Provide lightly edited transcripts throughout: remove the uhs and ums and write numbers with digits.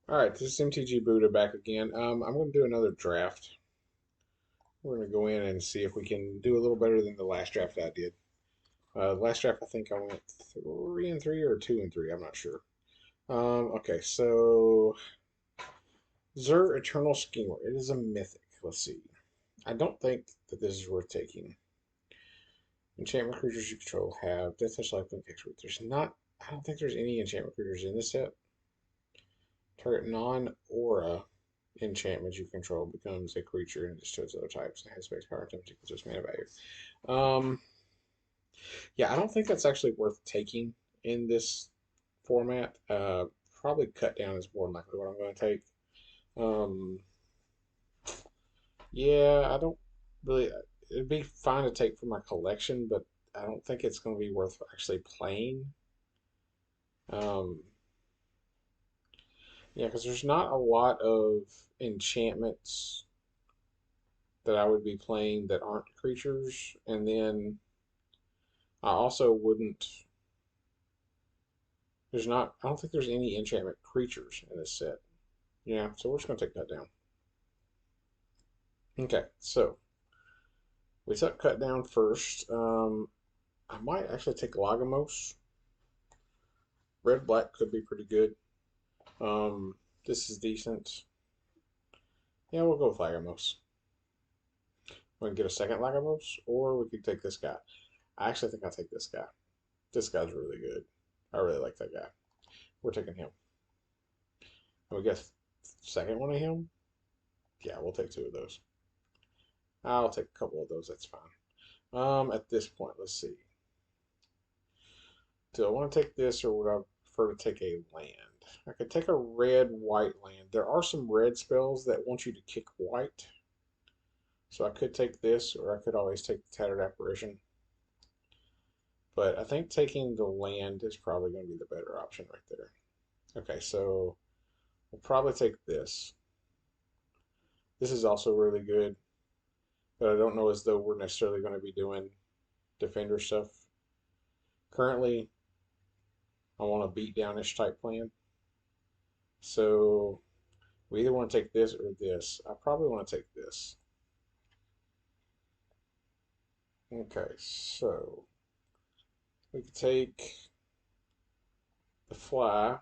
All right, this is MTG Buddha back again. I'm going to do another draft. We're going to go in and see if we can do a little better than the last draft I did. Last draft, I think I went 3-3 or 2-3. I'm not sure. Okay, so Zur Eternal Schemer. It is a mythic. Let's see. I don't think that this is worth taking. Enchantment creatures you control have Death Touch Life and Expert. There's not. I don't think there's any enchantment creatures in this set. Target non-aura enchantment you control becomes a creature and destroys other types and has space power tempting equals its mana value. Yeah, I don't think that's actually worth taking in this format. Probably cut down is more than likely what I'm going to take. Um, yeah, I don't really. It'd be fine to take for my collection, but I don't think it's going to be worth actually playing. Um, yeah, because there's not a lot of enchantments that I would be playing that aren't creatures, and then I also wouldn't. There's not. I don't think there's any enchantment creatures in this set. Yeah, so we're just gonna take that down. Okay, so we took cut down first. I might actually take Lagomos. Red black could be pretty good. This is decent. Yeah, we'll go with Lagomos. We can get a second Lagomos, or we could take this guy. I actually think I'll take this guy. This guy's really good. I really like that guy. We're taking him. And we get second one of him. Yeah, we'll take two of those. I'll take a couple of those. That's fine. At this point, let's see. Do I want to take this or would I prefer to take a land? I could take a red white land. There are some red spells that want you to kick white. So I could take this or I could always take the Tattered Apparition. But I think taking the land is probably going to be the better option right there. Okay, so we'll probably take this. This is also really good, but I don't know as though we're necessarily going to be doing defender stuff. Currently, I want a beat downish type plan. So we either want to take this or this. I probably want to take this. Okay, so we could take the fly,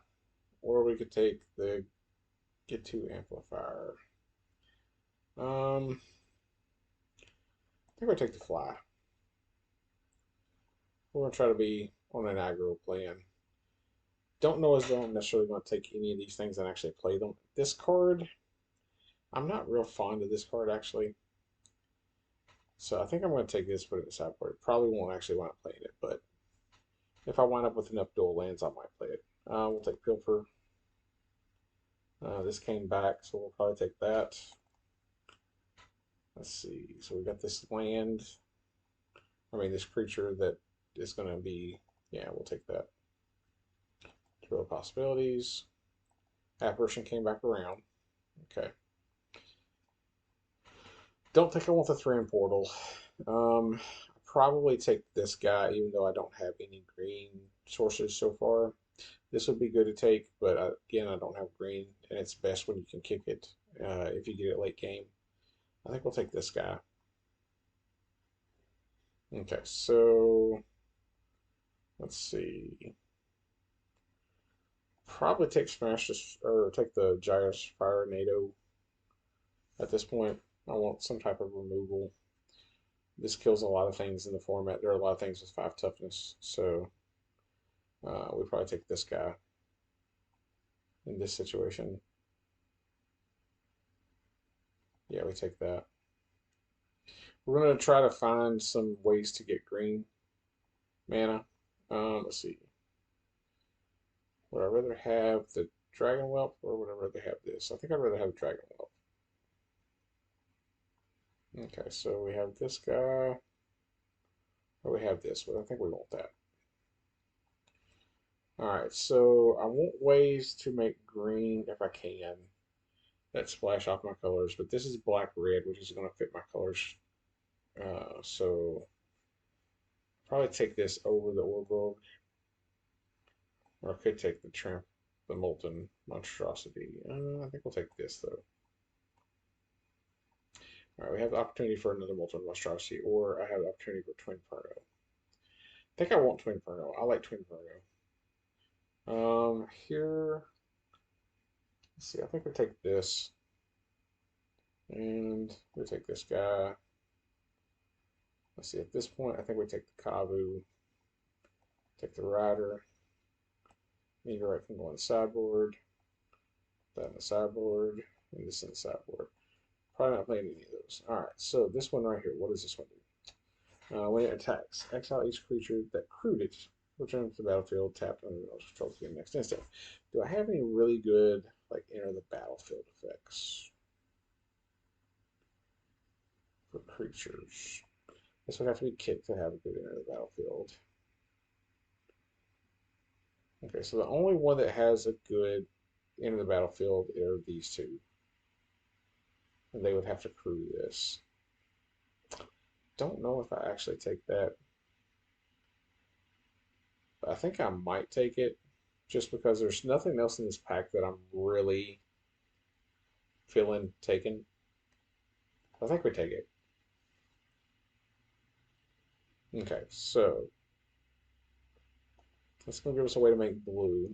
or we could take the get to amplifier. I think we'll take the fly. We're gonna try to be on an aggro plan. Don't know as though I'm necessarily going to take any of these things and actually play them. This card, I'm not real fond of this card actually. So I think I'm going to take this, put it in the sideboard. Probably won't actually wind up playing it, but if I wind up with enough dual lands, I might play it. We'll take Pilfer. This came back, so we'll probably take that. Let's see. So we got this land. I mean, this creature that is going to be. Yeah, we'll take that. Throw possibilities. Apparition came back around. Okay. Don't think I want the Thran Portal. Probably take this guy, even though I don't have any green sources so far. This would be good to take, but again, I don't have green, and it's best when you can kick it if you get it late game. I think we'll take this guy. Okay, so let's see. Probably take Smash or take the Gyros Fire NATO at this point. I want some type of removal. This kills a lot of things in the format. There are a lot of things with 5 toughness, so we probably take this guy in this situation. Yeah, we take that. We're going to try to find some ways to get green mana. Let's see. Would I rather have the Dragon Whelp or would I rather have this? I think I'd rather have Dragon Whelp. Okay, so we have this guy. Or we have this, but I think we want that. Alright, so I want ways to make green if I can. That splash off my colors, but this is black-red, which is going to fit my colors. So probably take this over the Orborg, or I could take the Tramp. the Molten Monstrosity. I think we'll take this though. All right, we have the opportunity for another Molten Monstrosity, or I have the opportunity for Twin Inferno. I think I want Twin Inferno. I like Twin Inferno. Here, let's see. I think we take this, and we take this guy. Let's see. At this point, I think we take the Kavu, take the Rider. Meteorite can go on the sideboard. That in the sideboard, and this in the sideboard. Probably not playing any of those. All right. So this one right here. What does this one do? When it attacks, exile each creature that crewed it, return to the battlefield, tapped under the control to the next instant. Do I have any really good, like, enter the battlefield effects for creatures? This would have to be kicked to have a good enter the battlefield. Okay, so the only one that has a good enter the battlefield are these two. And they would have to crew this. Don't know if I actually take that. I think I might take it just because there's nothing else in this pack that I'm really feeling taken. I think we take it. Okay, so that's going to give us a way to make blue.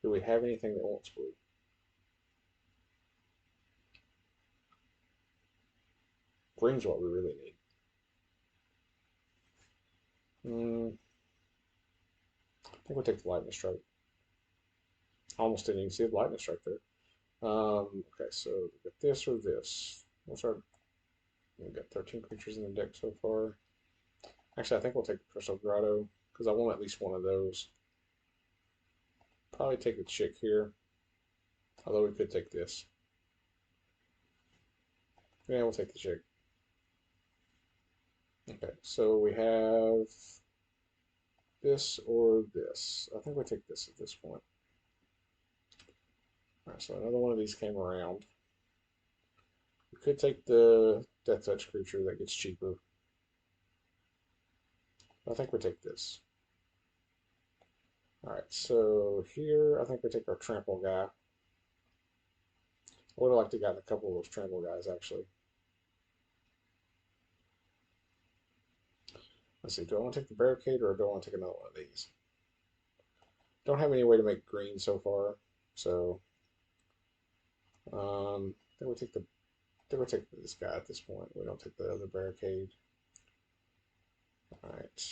Do we have anything that wants blue? Green's what we really need. I think we'll take the lightning strike. Almost didn't even see the lightning strike there. Okay, so we got this or this. We'll start. We've got 13 creatures in the deck so far. Actually, I think we'll take the Crystal Grotto because I want at least one of those. Probably take the chick here, although we could take this. Yeah, we'll take the chick. Okay, so we have this or this. I think we take this at this point. All right, so another one of these came around. We could take the Death Touch creature that gets cheaper. I think we take this. All right, so here I think we take our Trample guy. I would have liked to have gotten a couple of those Trample guys actually. Let's see, do I want to take the Barricade or do I want to take another one of these? Don't have any way to make green so far, so then we take this guy at this point. We don't take the other Barricade. All right.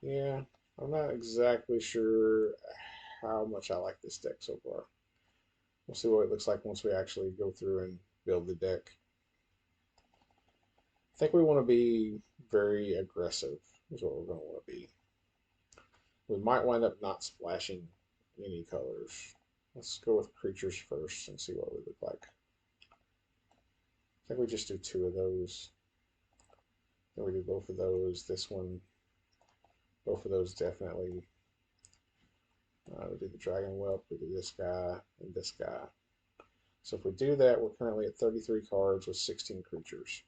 Yeah, I'm not exactly sure how much I like this deck so far. We'll see what it looks like once we actually go through and build the deck. I think we want to be very aggressive is what we're going to want to be. We might wind up not splashing any colors. Let's go with creatures first and see what we look like. I think we just do two of those. Then we do both of those. This one, both of those definitely. We do the Dragon Whelp, we do this guy, and this guy. So if we do that, we're currently at 33 cards with 16 creatures.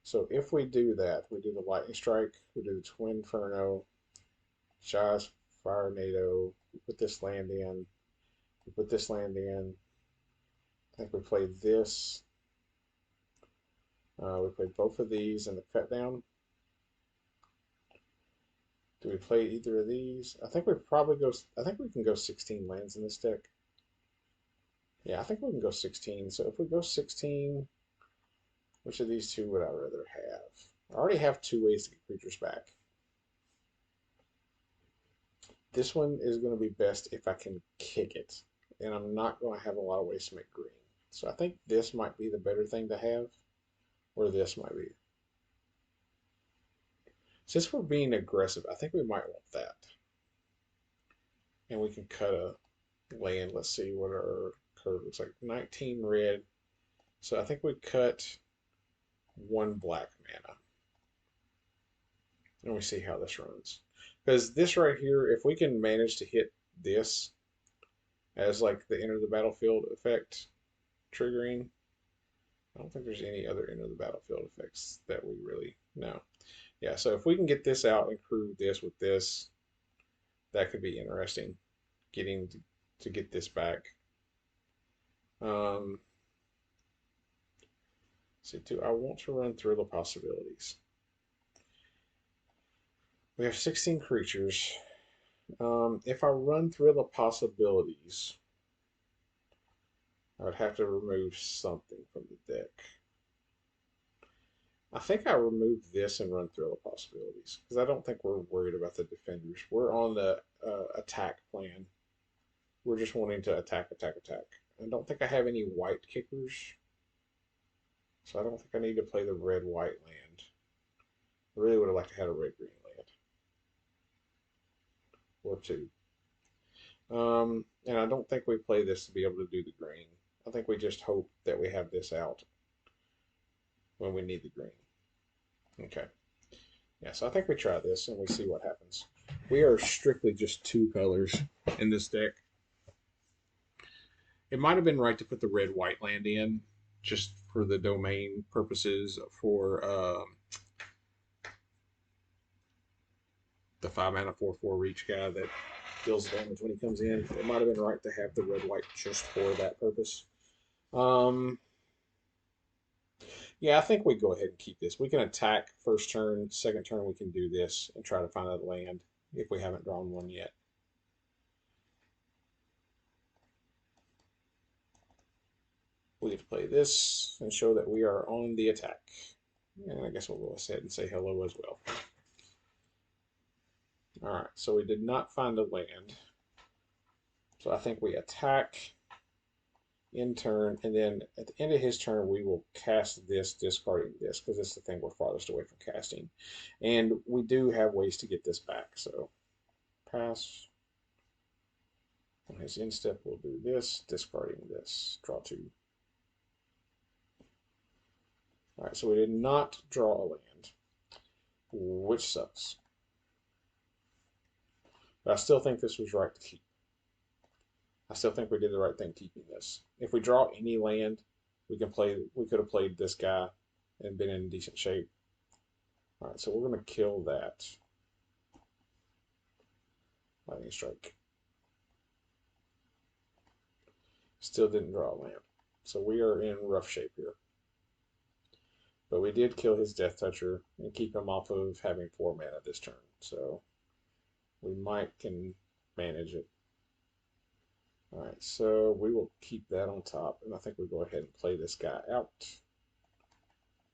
So if we do that, we do the Lightning Strike, we do the Twin Inferno, Shy's Fire NATO, we put this land in, we put this land in. I think we play this. We play both of these in the cut down. Do we play either of these? I think we probably go. I think we can go 16 lands in this deck. Yeah, I think we can go 16. So if we go 16, which of these two would I rather have? I already have two ways to get creatures back. This one is going to be best if I can kick it, and I'm not going to have a lot of ways to make green. So I think this might be the better thing to have, or this might be. Since we're being aggressive, I think we might want that. And we can cut a land. Let's see what our curve looks like. 19 red. So I think we cut one black mana. And we see how this runs. Because this right here, if we can manage to hit this as like the enter the battlefield effect triggering, I don't think there's any other enter the battlefield effects that we really know. Yeah, so if we can get this out and crew this with this, That could be interesting, getting to get this back. Um, see, do I want to run through the possibilities? We have 16 creatures. If I run through the possibilities, I would have to remove something from the deck. I think I remove this and run through the possibilities because I don't think we're worried about the defenders. We're on the attack plan. We're just wanting to attack, attack, attack. I don't think I have any white kickers, so I don't think I need to play the red-white land. I really would have liked to have a red-green land or two. And I don't think we play this to be able to do the green. I think we just hope that we have this out when we need the green. Okay. Yeah, so I think we try this and we see what happens. We are strictly just two colors in this deck. It might have been right to put the red-white land in just for the domain purposes for the 5-mana 4/4 reach guy that deals damage when he comes in. It might have been right to have the red-white just for that purpose. Yeah, I think we go ahead and keep this. We can attack first turn, second turn we can do this and try to find a land if we haven't drawn one yet. We have to play this and show that we are on the attack. And I guess we'll go ahead and say hello as well. All right, so we did not find a land. So I think we attack in turn, and then at the end of his turn, we will cast this, discarding this, because it's the thing we're farthest away from casting. And we do have ways to get this back, so pass. On his end step, we'll do this, discarding this, draw two. All right, so we did not draw a land, which sucks. But I still think this was right to keep. I still think we did the right thing keeping this. If we draw any land, we could have played this guy and been in decent shape. All right, so we're going to kill that. Lightning strike. Still didn't draw a land. So we are in rough shape here. But we did kill his Death Toucher and keep him off of having 4 mana this turn. So we can manage it. All right, so we will keep that on top, and I think we'll go ahead and play this guy out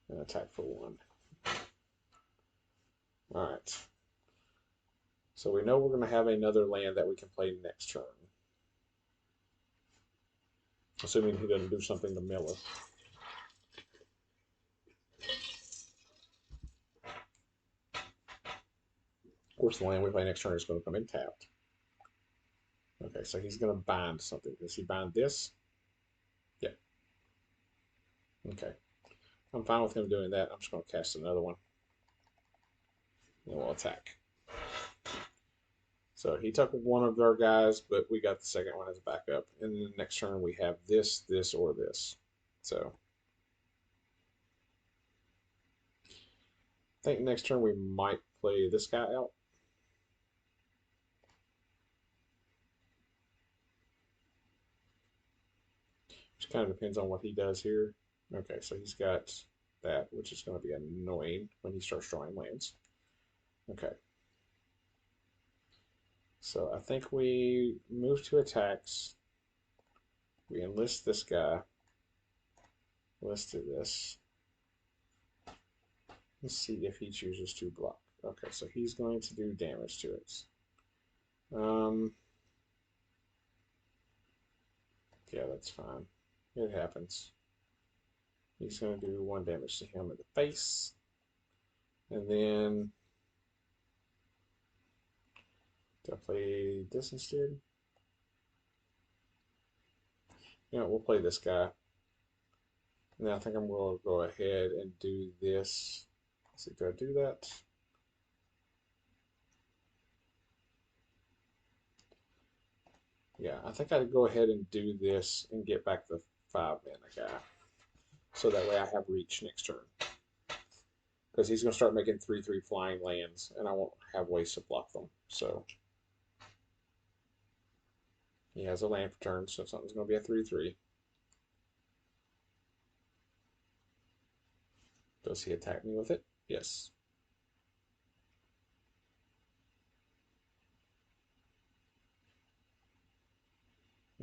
and attack for 1. All right. So we know we're going to have another land that we can play next turn. Assuming he doesn't do something to mill us. Of course, the land we play next turn is going to come in tapped. Okay, so he's going to bind something. Does he bind this? Yeah. Okay. I'm fine with him doing that. I'm just going to cast another one. And we'll attack. So he took one of our guys, but we got the second one as backup. And then the next turn we have this, this, or this. So I think next turn we might play this guy out. Which kind of depends on what he does here. Okay, so he's got that, which is going to be annoying when he starts drawing lands. Okay. So I think we move to attacks. We enlist this guy. Let's do this. Let's see if he chooses to block. Okay, so he's going to do damage to it. Yeah, that's fine. It happens. He's going to do 1 damage to him in the face. And then do I play this instead? You know, we'll play this guy. And I think I'm going to go ahead and do this. Let's see, do I do that? Yeah, I think I'd go ahead and do this and get back the 5 mana guy. So that way I have reach next turn. Because he's going to start making 3/3 flying lands, and I won't have ways to block them. So He has a land for turn, so something's going to be a 3/3. Does he attack me with it? Yes.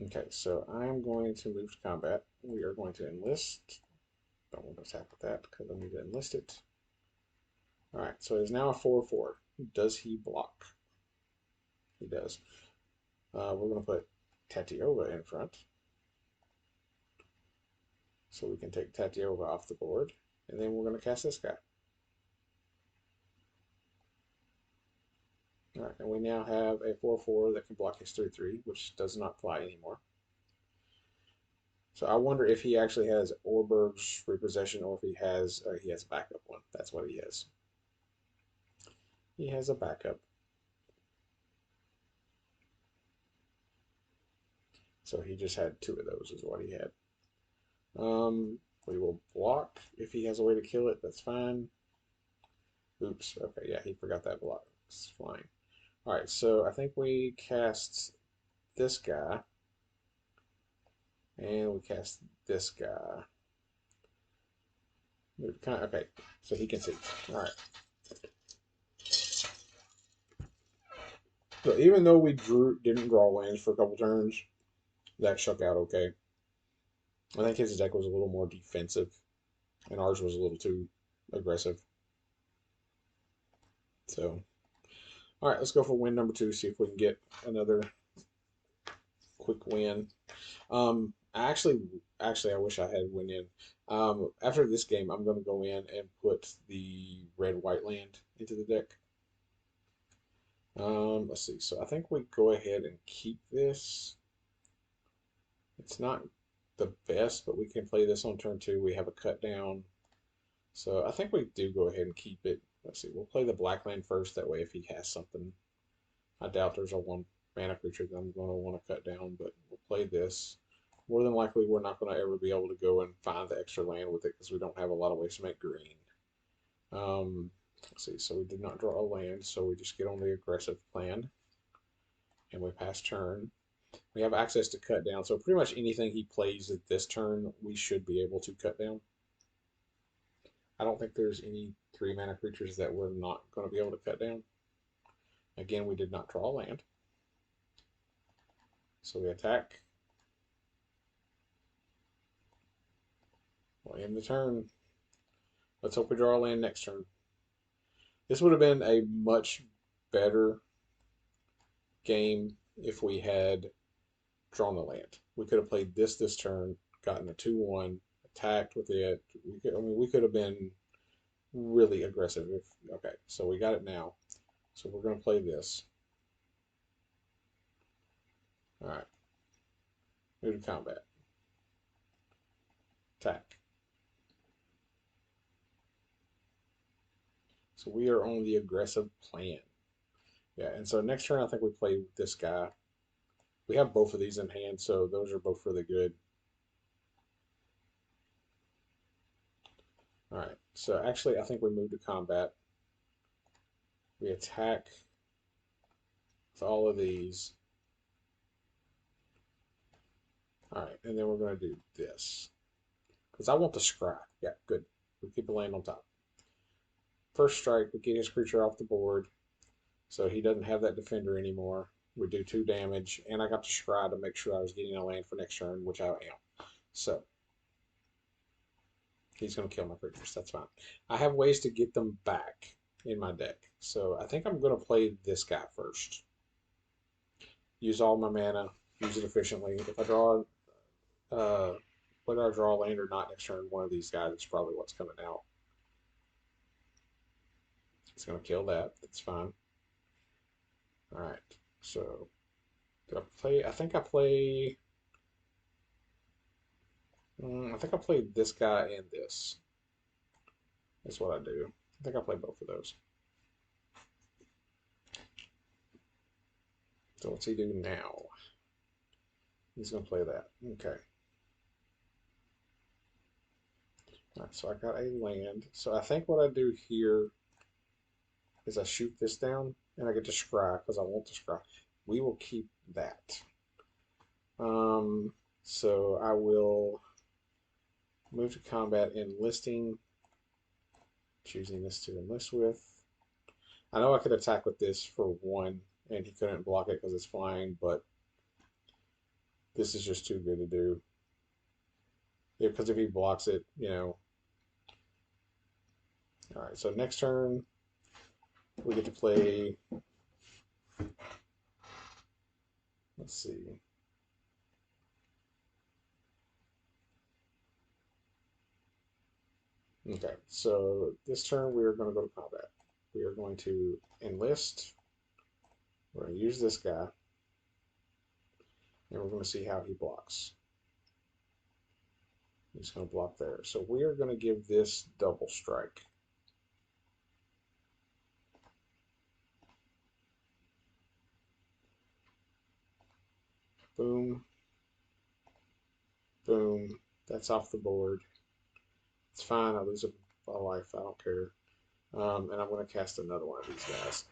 Okay, so I'm going to move to combat. We are going to enlist. Don't want to attack with that because I need to enlist it. All right, so it's now a 4/4. Does he block? He does. We're going to put Tatiova in front. So we can take Tatiova off the board. And then we're going to cast this guy. All right, and we now have a 4/4 that can block his 3/3, which does not fly anymore. So I wonder if he actually has Orberg's repossession or if he has a backup one. That's what he has. He has a backup. So he just had two of those is what he had. We will block if he has a way to kill it. That's fine. Oops. Okay, yeah, he forgot that block. It's fine. All right, so I think we cast this guy, and we cast this guy. Okay, so he can see. All right. So even though we didn't draw lands for a couple turns, that shook out okay. I think his deck was a little more defensive, and ours was a little too aggressive. So, all right, let's go for win number 2. See if we can get another quick win. Actually, I wish I had win in. After this game, I'm going to go in and put the red-white land into the deck. Let's see. So I think we go ahead and keep this. It's not the best, but we can play this on turn 2. We have a cut down. So I think we do go ahead and keep it. Let's see. We'll play the black land first. That way, if he has something, I doubt there's a 1 mana creature that I'm going to want to cut down, but we'll play this. More than likely, we're not going to ever be able to go and find the extra land with it because we don't have a lot of ways to make green. Let's see. So we did not draw a land, so we just get on the aggressive plan, and we pass turn. We have access to cut down, so pretty much anything he plays at this turn, we should be able to cut down. I don't think there's any 3 mana creatures that we're not going to be able to cut down. Again, we did not draw a land. So we attack. We'll end the turn. Let's hope we draw a land next turn. This would have been a much better game if we had drawn the land. We could have played this turn, gotten a 2/1, attacked with it. We could have been really aggressive. Okay, so we got it now. So we're going to play this. All right. Move to combat. Attack. So we are on the aggressive plan. Yeah, and so next turn I think we play this guy. We have both of these in hand, so those are both really good. All right, so actually I think we move to combat. We attack with all of these. All right, and then we're going to do this. Because I want the scry. Yeah, good. We keep the land on top. First strike, we get his creature off the board. So he doesn't have that defender anymore. We do 2 damage, and I got to scry to make sure I was getting a land for next turn, which I am. So he's going to kill my creatures. That's fine. I have ways to get them back in my deck. So I think I'm going to play this guy first. Use all my mana. Use it efficiently. If I draw, whether I draw a land or not next turn, one of these guys is probably what's coming out. It's going to kill that. That's fine. All right. So do I play? I think I play. I think I played this guy and this. That's what I do. I think I play both of those. So what's he do now? He's going to play that. Okay. All right, so I got a land. So I think what I do here is I shoot this down, and I get to scry because I want to scry. We will keep that. So I will move to combat enlisting, choosing this to enlist with. I know I could attack with this for one, and he couldn't block it because it's flying, but this is just too good to do. Because if he blocks it, you know. All right, so next turn we get to play. Let's see. Okay, so this turn we are going to go to combat. We are going to enlist. We're going to use this guy, and we're going to see how he blocks. He's going to block there. So we are going to give this double strike. Boom. Boom. That's off the board. It's fine. I lose a life. I don't care. And I'm going to cast another one of these guys.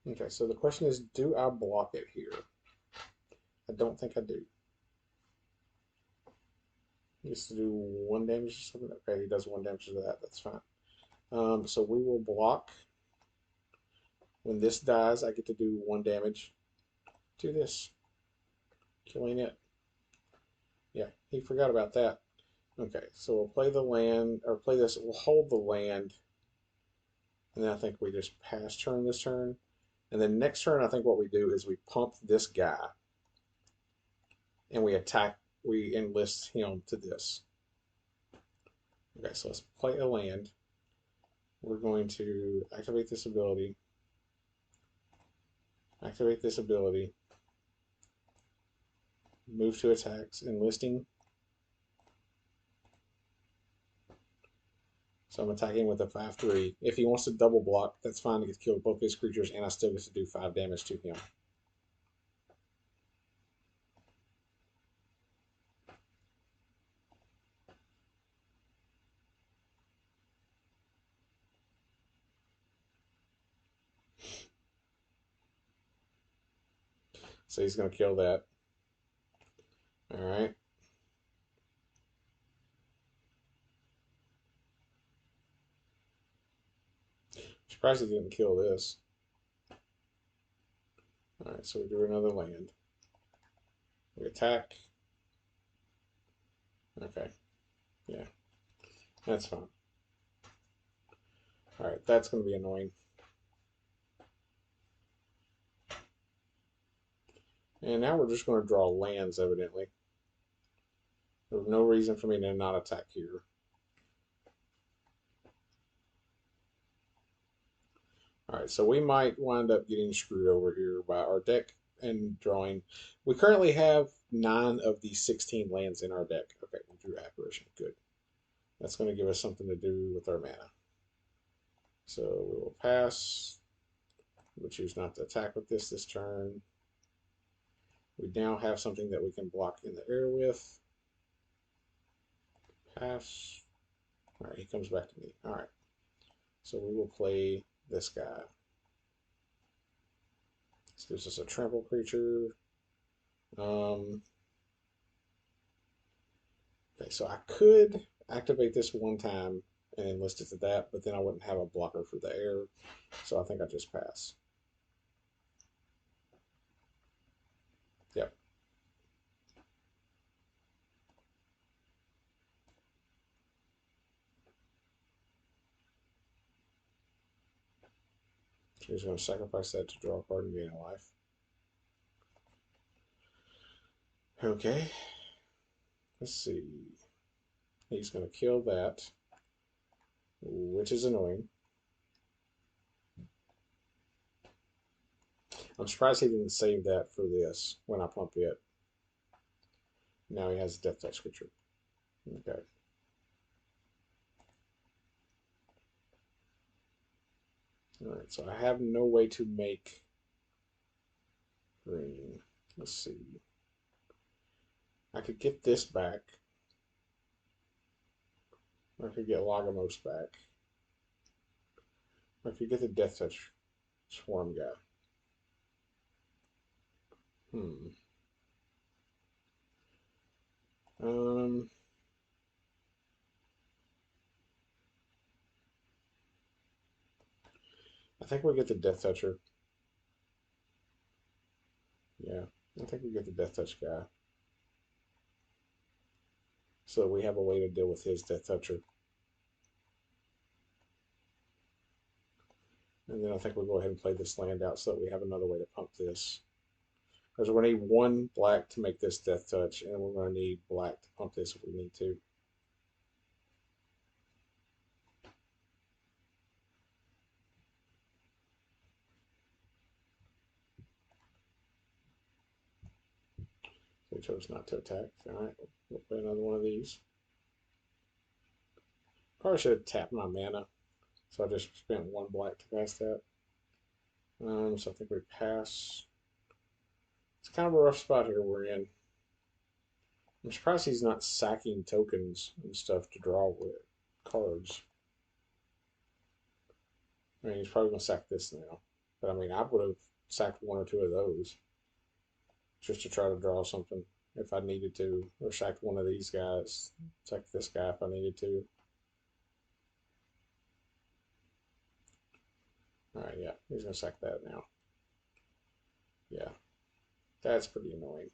Okay, so the question is, do I block it here? I don't think I do. He gets to do 1 damage or something. Okay, he does 1 damage to that. That's fine. So we will block. When this dies, I get to do 1 damage to this, killing it. Yeah, he forgot about that. Okay, so we'll play the land, or play this. We'll hold the land, and then I think we just pass turn this turn. And then next turn, I think what we do is we pump this guy, and we attack. We enlist him to this. Okay, so let's play a land. We're going to activate this ability. Activate this ability. Move to attacks, enlisting. So I'm attacking with a 5/3. If he wants to double block, that's fine. He gets killed both his creatures, and I still get to do 5 damage to him. So he's going to kill that. All right. Surprised he didn't kill this. All right, so we do another land. We attack. Okay. Yeah, that's fine. All right, that's going to be annoying. And now we're just going to draw lands, evidently. There's no reason for me to not attack here. All right, so we might wind up getting screwed over here by our deck and drawing. We currently have 9 of the 16 lands in our deck. Okay, we drew Apparition. Good. That's going to give us something to do with our mana. So we will pass. We'll choose not to attack with this turn. We now have something that we can block in the air with. Pass. All right, he comes back to me. All right. So we will play this guy. This gives us a trample creature. Okay, so I could activate this 1 time and enlist it to that, but then I wouldn't have a blocker for the air. So I think I just pass. Yep. So he's going to sacrifice that to draw a card and gain a life. Okay. Let's see. He's going to kill that, which is annoying. I'm surprised he didn't save that for this when I pump it. Now he has a death touch creature. Okay. Alright, so I have no way to make green. Let's see. I could get this back. Or I could get Lagomos back. Or I could get the Death Touch Swarm guy. Hmm. Um, I think we'll get the Death Toucher. Yeah, I think we get the Death Touch guy. So we have a way to deal with his Death Toucher. And then I think we'll go ahead and play this land out so that we have another way to pump this. Because we're going to need one black to make this Death Touch, and we're going to need black to pump this if we need to. So we chose not to attack. Alright, we'll play another one of these. Probably should have tapped my mana. So I just spent one black to cast that. So I think we pass. It's kind of a rough spot here we're in. I'm surprised he's not sacking tokens and stuff to draw with cards. I mean, he's probably going to sack this now. But I mean, I would have sacked one or two of those just to try to draw something if I needed to. Or sacked one of these guys. Sack this guy if I needed to. Alright, yeah, he's going to sack that now. Yeah, that's pretty annoying.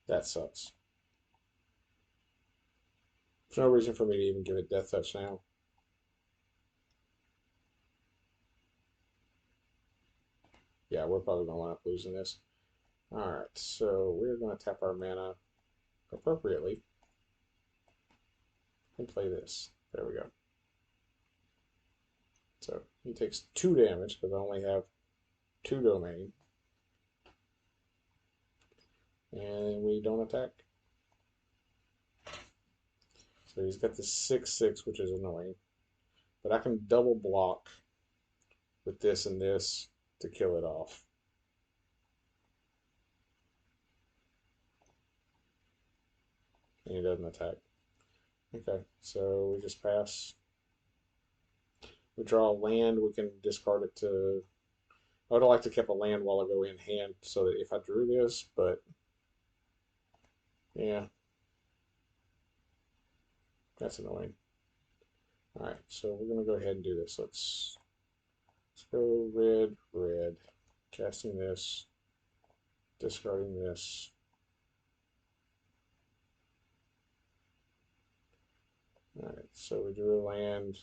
That sucks. There's no reason for me to even give it Death Touch now. Yeah, we're probably going to wind up losing this. Alright, so we're going to tap our mana appropriately and play this. There we go. So he takes 2 damage because I only have 2 domain. And we don't attack. So he's got the 6/6, which is annoying. But I can double block with this and this to kill it off. And he doesn't attack. Okay, so we just pass. We draw a land, we can discard it to. I would have liked to keep a land while I go in hand so that if I drew this, but yeah, that's annoying. Alright, so we're going to go ahead and do this. Let's go red, red. Casting this, discarding this. Alright, so we drew a land.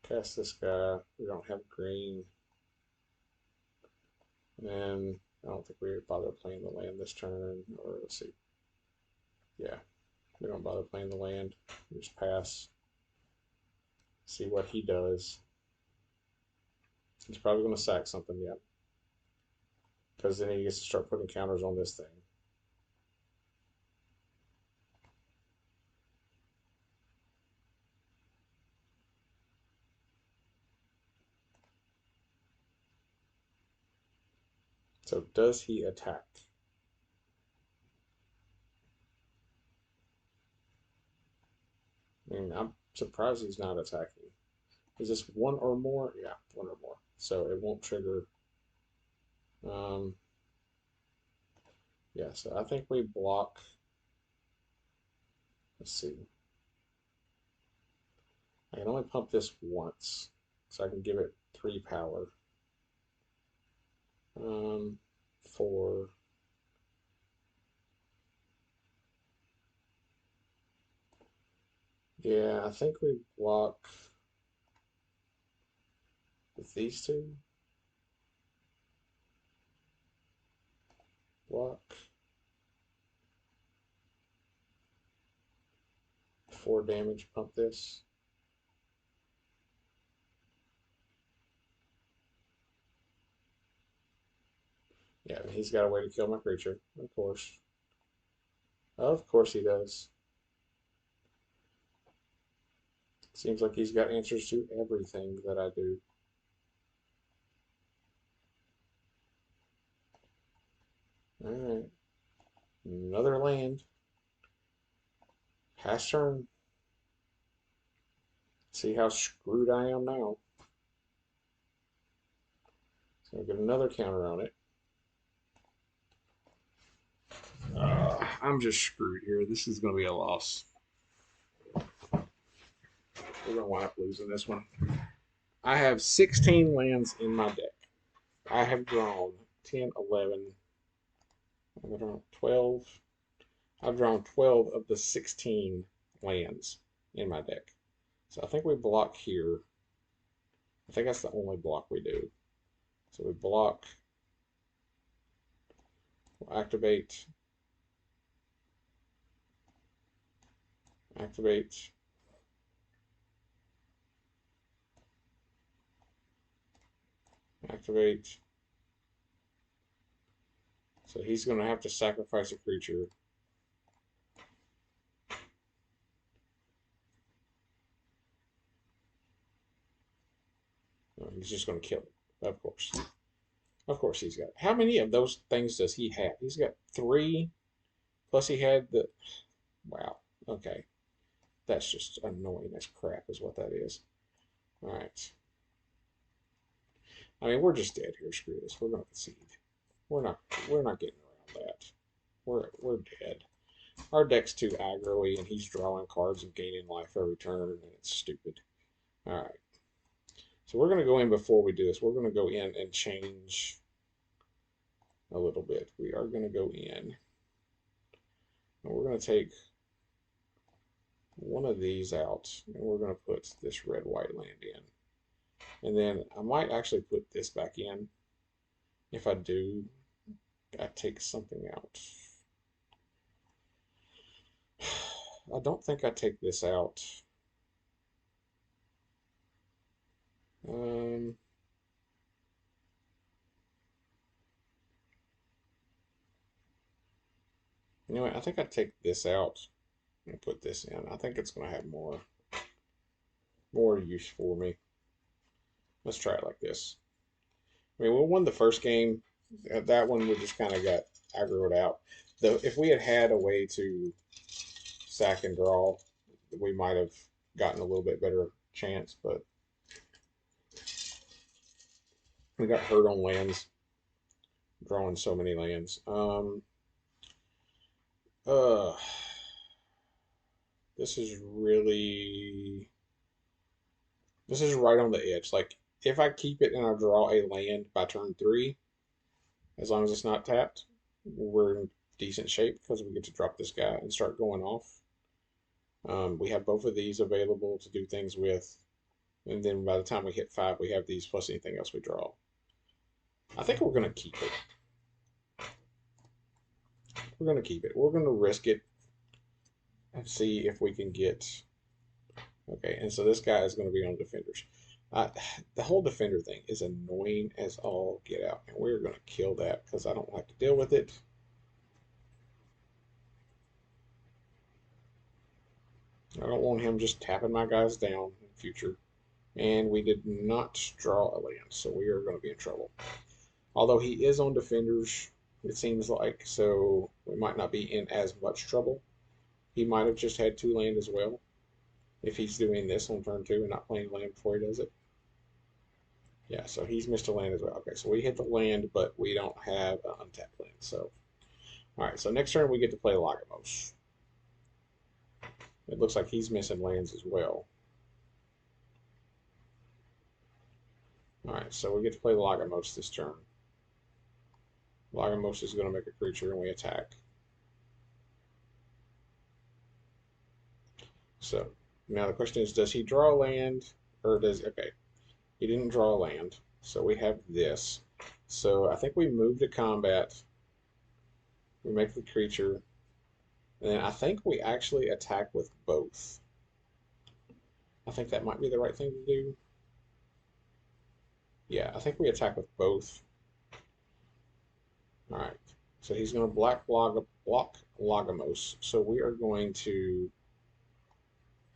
Cast this guy. We don't have green. And I don't think we bother playing the land this turn. Or let's see. Yeah, we don't bother playing the land. We just pass. See what he does. He's probably going to sack something, yeah. Because then he gets to start putting counters on this thing. So does he attack? I mean, I'm surprised he's not attacking. Is this one or more? Yeah, one or more. So it won't trigger. Um, yeah, so I think we block. Let's see. I can only pump this once, so I can give it 3 power. 4. Yeah, I think we block with these two. Block. 4 damage, pump this. Yeah, he's got a way to kill my creature, of course. Of course he does. Seems like he's got answers to everything that I do. Alright. Another land. Pass turn. See how screwed I am now. So I'll get another counter on it. I'm just screwed here. This is going to be a loss. We're going to wind up losing this one. I have 16 lands in my deck. I have drawn 10, 11, I've drawn 12. I've drawn 12 of the 16 lands in my deck. So I think we block here. I think that's the only block we do. So we block, we'll activate, activate, activate. So he's going to have to sacrifice a creature. No, he's just going to kill it, of course. Of course he's got. How many of those things does he have? He's got 3, plus he had the. Wow. Okay. That's just annoying as crap, is what that is. All right. I mean, we're just dead here. Screw this. We're going to concede. We're not. We're not getting around that. We're dead. Our deck's too aggro-y, and he's drawing cards and gaining life every turn, and it's stupid. All right. So we're going to go in before we do this. We're going to go in and change a little bit. We are going to go in, and we're going to take one of these out, and we're going to put this red-white land in. And then I might actually put this back in. If I do, I take something out. I don't think I take this out. Anyway, I think I take this out and put this in. I think it's going to have more use for me. Let's try it like this. I mean, we won the first game. That one we just kind of got aggroed out. Though, if we had had a way to sack and draw, we might have gotten a little bit better chance, but we got hurt on lands, drawing so many lands. This is right on the edge. Like, if I keep it and I draw a land by turn 3, as long as it's not tapped, we're in decent shape because we get to drop this guy and start going off. We have both of these available to do things with, and then by the time we hit 5, we have these plus anything else we draw. I think we're going to keep it. We're going to keep it. We're going to risk it and see if we can get. Okay, and so this guy is going to be on defenders. The whole defender thing is annoying as all get out, and we're going to kill that because I don't have to deal with it. I don't want him just tapping my guys down in the future. And we did not draw a land, so we are going to be in trouble. Although he is on defenders, it seems like, so we might not be in as much trouble. He might have just had 2 land as well, if he's doing this on turn 2 and not playing land before he does it. Yeah, so he's missed a land as well. Okay, so we hit the land, but we don't have an untapped land. So, all right, so next turn we get to play Lagomos. It looks like he's missing lands as well. All right, so we get to play Lagomos this turn. Lagomos is going to make a creature, and we attack. So, now the question is, does he draw land, or does, okay, he didn't draw land, so we have this. So I think we move to combat, we make the creature, and then I think we actually attack with both. I think that might be the right thing to do. Yeah, I think we attack with both. All right, so he's going to block Lagomos. So we are going to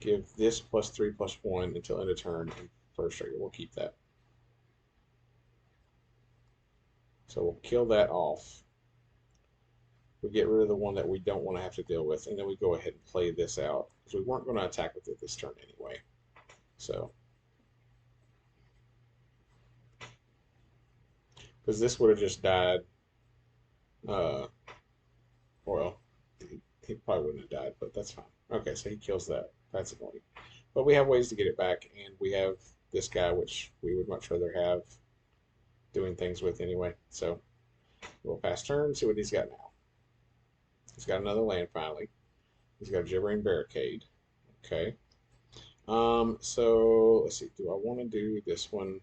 give this +3/+1 until end of turn. And first trigger, we'll keep that. So we'll kill that off. We get rid of the one that we don't want to have to deal with, and then we go ahead and play this out because we weren't going to attack with it this turn anyway. So, because this would have just died, well, he probably wouldn't have died, but that's fine. Okay, so he kills that. That's annoying. But we have ways to get it back, and we have this guy, which we would much rather have doing things with anyway. So we'll pass turn, see what he's got now. He's got another land finally. He's got a Gibbering Barricade. Okay. So let's see. Do I want to do this one,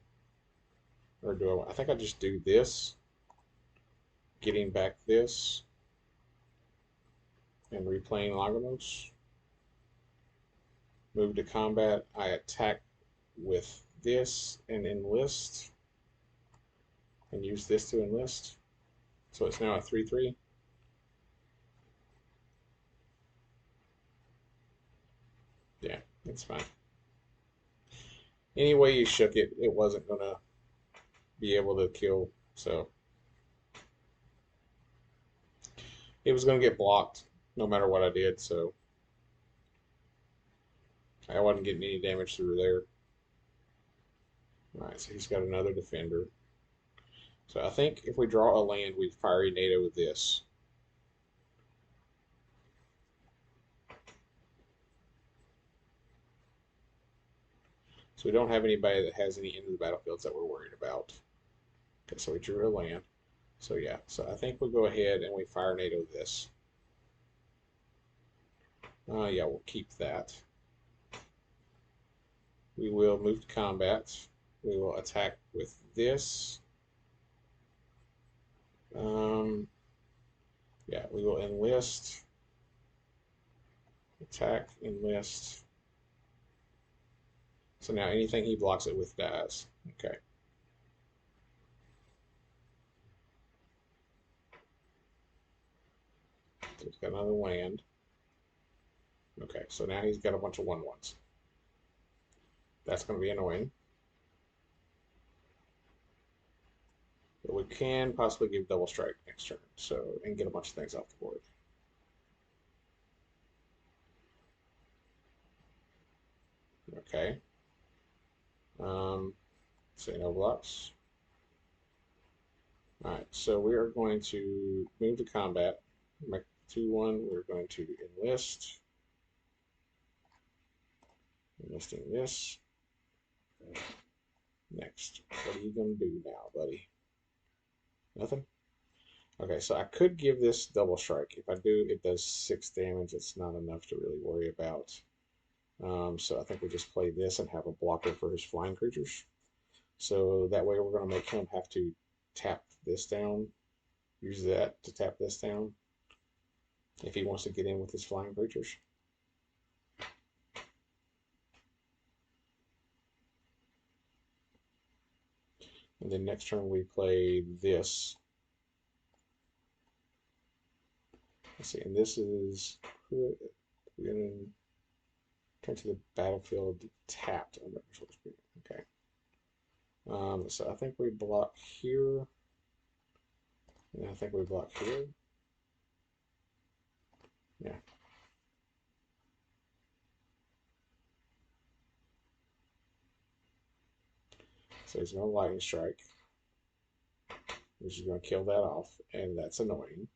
or do I? I think I just do this, getting back this, and replaying Lagomos. Move to combat. I attack with this and enlist, and use this to enlist. So it's now a 3/3. Yeah, that's fine. Any way you shook it, it wasn't gonna be able to kill. So it was gonna get blocked no matter what I did. So I wasn't getting any damage through there. All right, so he's got another defender. So I think if we draw a land, we fiery NATO with this. So we don't have anybody that has any end of the battlefields that we're worried about. Okay, so we drew a land. So yeah, so I think we'll go ahead and we fire NATO this. Yeah, we'll keep that. We will move to combat. We will attack with this. Yeah, we will enlist, attack, enlist. So now anything he blocks it with dies. Okay. So he's got another land. Okay, so now he's got a bunch of 1/1s. That's going to be annoying. But we can possibly give double strike next turn, so and get a bunch of things off the board. Okay. Say no blocks. All right, so we are going to move to combat. Make 2/1. We're going to enlist. Enlisting this. Next. What are you going to do now, buddy? Nothing? Okay, so I could give this double strike. If I do, it does 6 damage. It's not enough to really worry about. So I think we just play this and have a blocker for his flying creatures. So that way we're going to make him have to tap this down. Use that to tap this down if he wants to get in with his flying creatures. And then next turn we play this. Let's see, and this is we're going to turn to the battlefield tapped. Okay. So I think we block here. And I think we block here. Yeah. So he's going to lightning strike, which is going to kill that off, and that's annoying.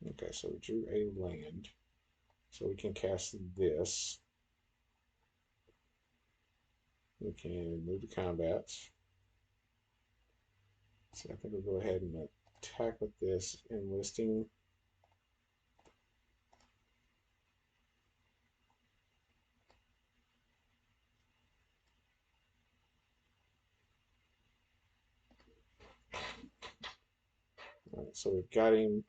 Okay, so we drew a land. So we can cast this. We can move to combat. So I think we'll go ahead and attack with this enlisting. All right, so we've got him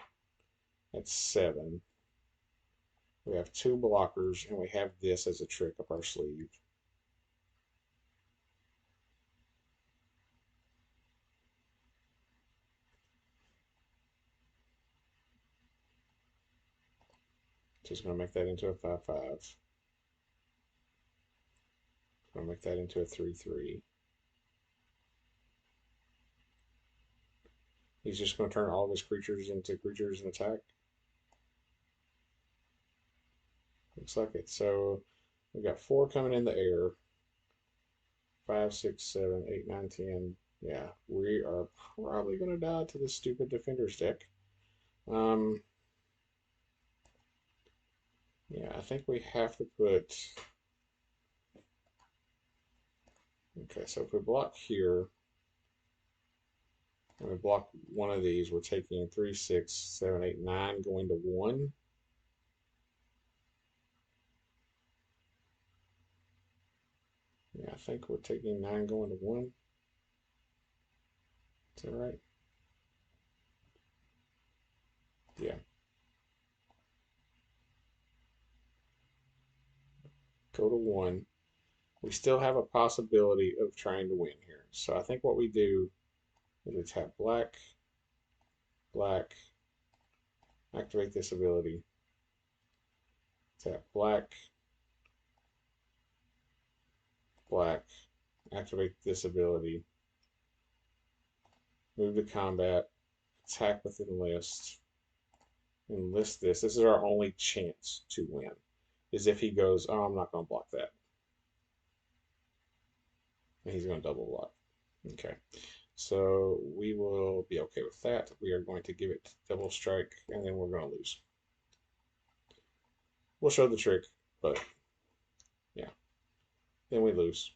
at 7. We have 2 blockers, and we have this as a trick up our sleeve. Just going to make that into a 5/5. Going to make that into a 3/3. He's just going to turn all of his creatures into creatures and attack. Looks like it. So we got 4 coming in the air. 5, 6, 7, 8, 9, 10. Yeah, we are probably going to die to this stupid defenders deck. Yeah, I think we have to put. Okay, so if we block here, and we block one of these, we're taking 3, 6, 7, 8, 9, going to 1. Yeah, I think we're taking 9 going to 1. Is that right? Yeah. Go to 1. We still have a possibility of trying to win here. So I think what we do is we tap black, black, activate this ability, tap black, black, activate this ability, move to combat, attack with enlist, enlist this. This is our only chance to win, is if he goes, oh, I'm not going to block that. And he's going to double block. Okay. So we will be okay with that. We are going to give it double strike, and then we're going to lose. We'll show the trick, but yeah. Then we lose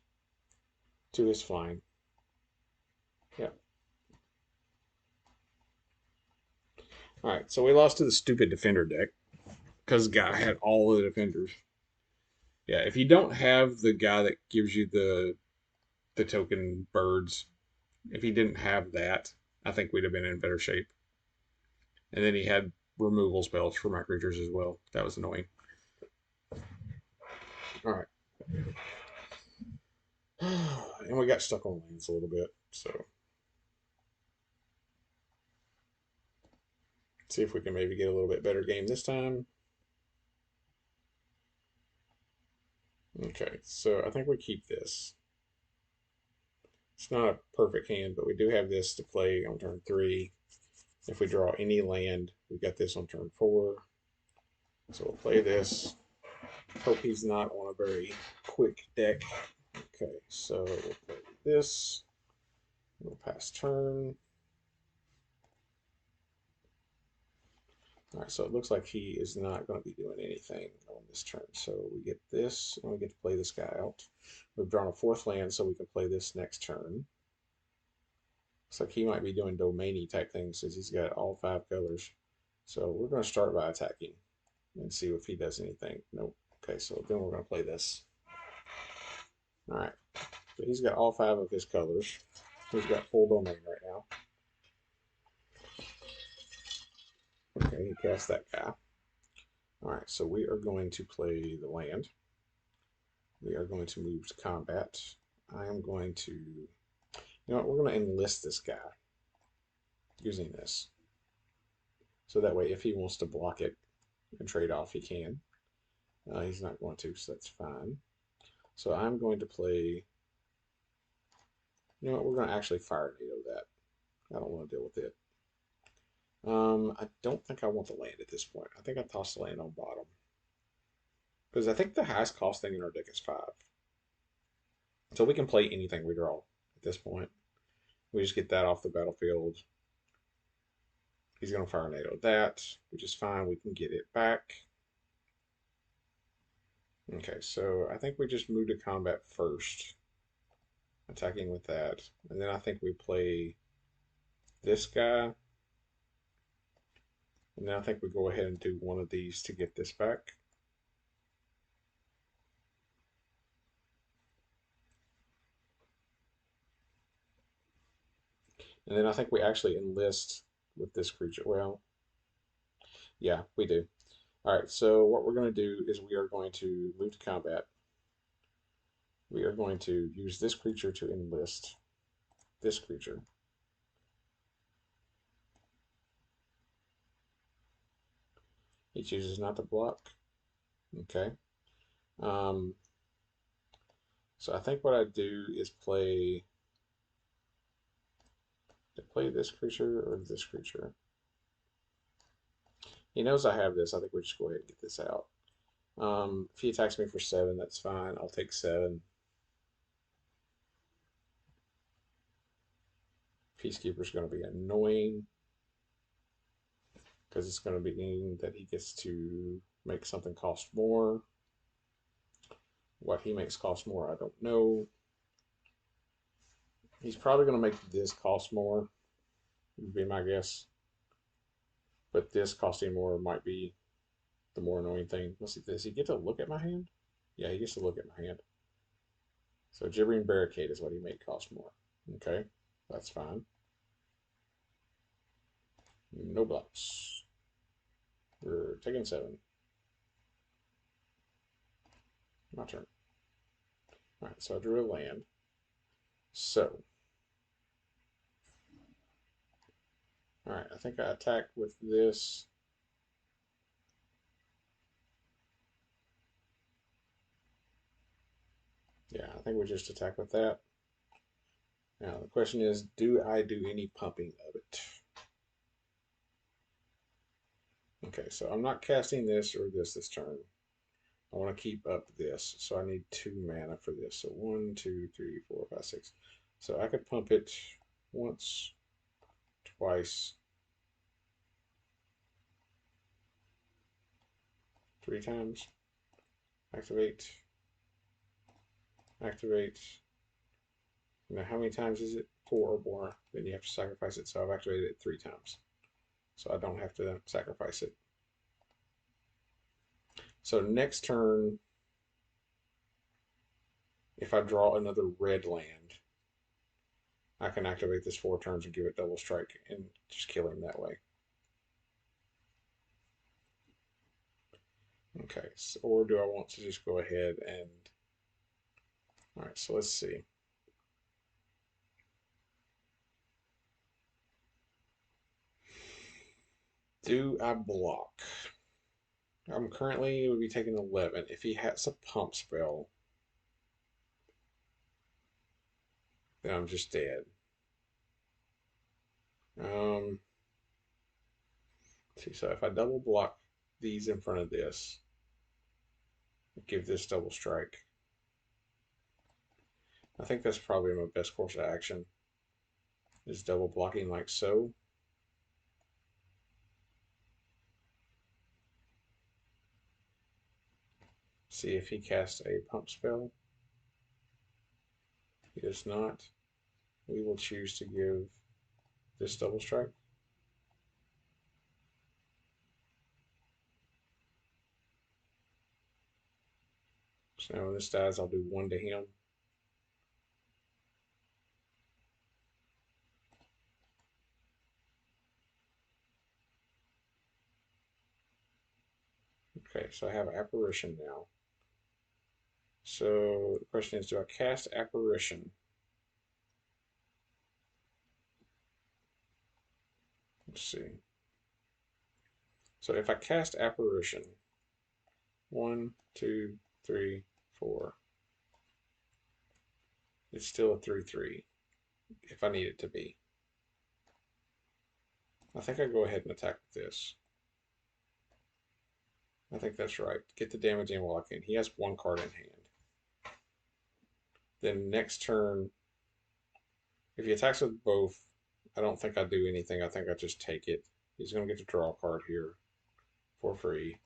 to his flying. Yeah. All right, so we lost to the stupid defender deck because guy had all the defenders. Yeah, if you don't have the guy that gives you the token birds, if he didn't have that, I think we'd have been in better shape. And then he had removal spells for my creatures as well. That was annoying. All right. And we got stuck on lands a little bit, so see if we can maybe get a little bit better game this time. Okay, so I think we keep this. It's not a perfect hand, but we do have this to play on turn 3. If we draw any land, we got this on turn 4. So we'll play this. Hope he's not on a very quick deck. Okay, so we'll play this. We'll pass turn. All right, so it looks like he is not going to be doing anything on this turn. So we get this, and we get to play this guy out. We've drawn a 4th land, so we can play this next turn. Looks like he might be doing Domainy type things since he's got all 5 colors. So we're going to start by attacking and see if he does anything. Nope. Okay, so then we're going to play this. All right. So he's got all 5 of his colors. He's got full domain right now. Okay, he cast that guy. All right, so we are going to play the land. We are going to move to combat. I am going to, you know what, we're going to enlist this guy using this. So that way, if he wants to block it and trade off, he can. He's not going to, so that's fine. So I'm going to play, you know what, we're going to actually fire NATO that. I don't want to deal with it. I don't think I want the land at this point. I think I tossed the land on bottom. Because I think the highest cost thing in our deck is 5. So we can play anything we draw at this point. We just get that off the battlefield. He's going to fire NATO that, which is fine. We can get it back. Okay, so I think we just move to combat first. Attacking with that. And then I think we play this guy. And then I think we go ahead and do one of these to get this back. And then I think we actually enlist with this creature. Well, yeah, we do. All right, so what we're going to do is we are going to move to combat. We are going to use this creature to enlist this creature. He chooses not to block. Okay. Um, so I think what I do is play this creature or this creature. He knows I have this. I think we just go ahead and get this out. If he attacks me for 7, that's fine. I'll take 7. Peacekeeper's going to be annoying because it's going to mean that he gets to make something cost more. What he makes cost more, I don't know. He's probably going to make this cost more, would be my guess. But this costing more might be the more annoying thing. Let's see, does he get to look at my hand? Yeah, he gets to look at my hand. So Gibbering Barricade is what he made cost more. Okay, that's fine. No blocks. We're taking 7. My turn. Alright, so I drew a land. So, alright, I think I attack with this. Yeah, I think we just attack with that. Now, the question is, do I do any pumping of it? Okay, so I'm not casting this or this turn. I want to keep up this, so I need 2 mana for this. So 1, 2, 3, 4, 5, 6. So I could pump it once, twice, 3 times. Activate, activate. Now, how many times is it? 4 or more. Then you have to sacrifice it. So I've activated it 3 times. So I don't have to sacrifice it. So next turn, if I draw another red land, I can activate this 4 turns and give it double strike and just kill him that way. Okay, so, or do I want to just go ahead and... Alright, so let's see. Do I block? I'm currently would be taking 11. If he has a pump spell, then I'm just dead. Um, see, so if I double block these in front of this, give this double strike. I think that's probably my best course of action, is double blocking like so. See if he casts a pump spell. He does not. We will choose to give this double strike. So now when this dies, I'll do 1 to him. Okay, so I have Apparition now. So the question is, do I cast Apparition? Let's see. So if I cast Apparition, 1, 2, 3, 4, it's still a 3/3 if I need it to be. I think I go ahead and attack with this. I think that's right. Get the damage in while I can. He has 1 card in hand. Then next turn, if he attacks with both, I don't think I do anything. I think I just take it. He's going to get to draw a card here for free.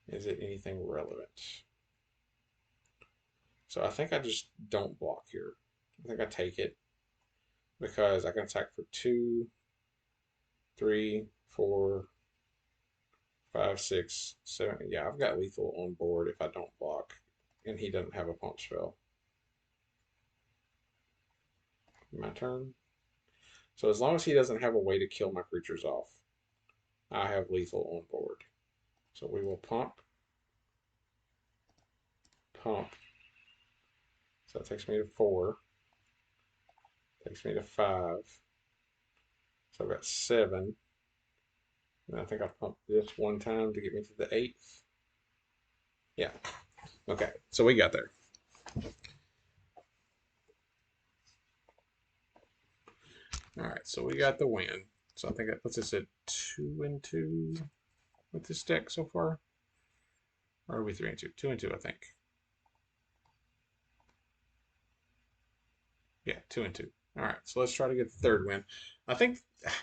Is it anything relevant? So I think I just don't block here. I think I take it because I can attack for 2, 3, 4, 5, 6, 7. Yeah, I've got lethal on board if I don't block, and he doesn't have a pump spell. My turn. So as long as he doesn't have a way to kill my creatures off, I have lethal on board. So we will pump, pump. So that takes me to 4. Takes me to 5. So I've got 7. And I think I pumped this one time to get me to the eighth. Yeah. Okay. So we got there. All right. So we got the win. So I think that puts us at 2-2 with this deck so far. Or are we 3-2? 2-2, I think. Yeah, 2-2. All right. So let's try to get the third win. I think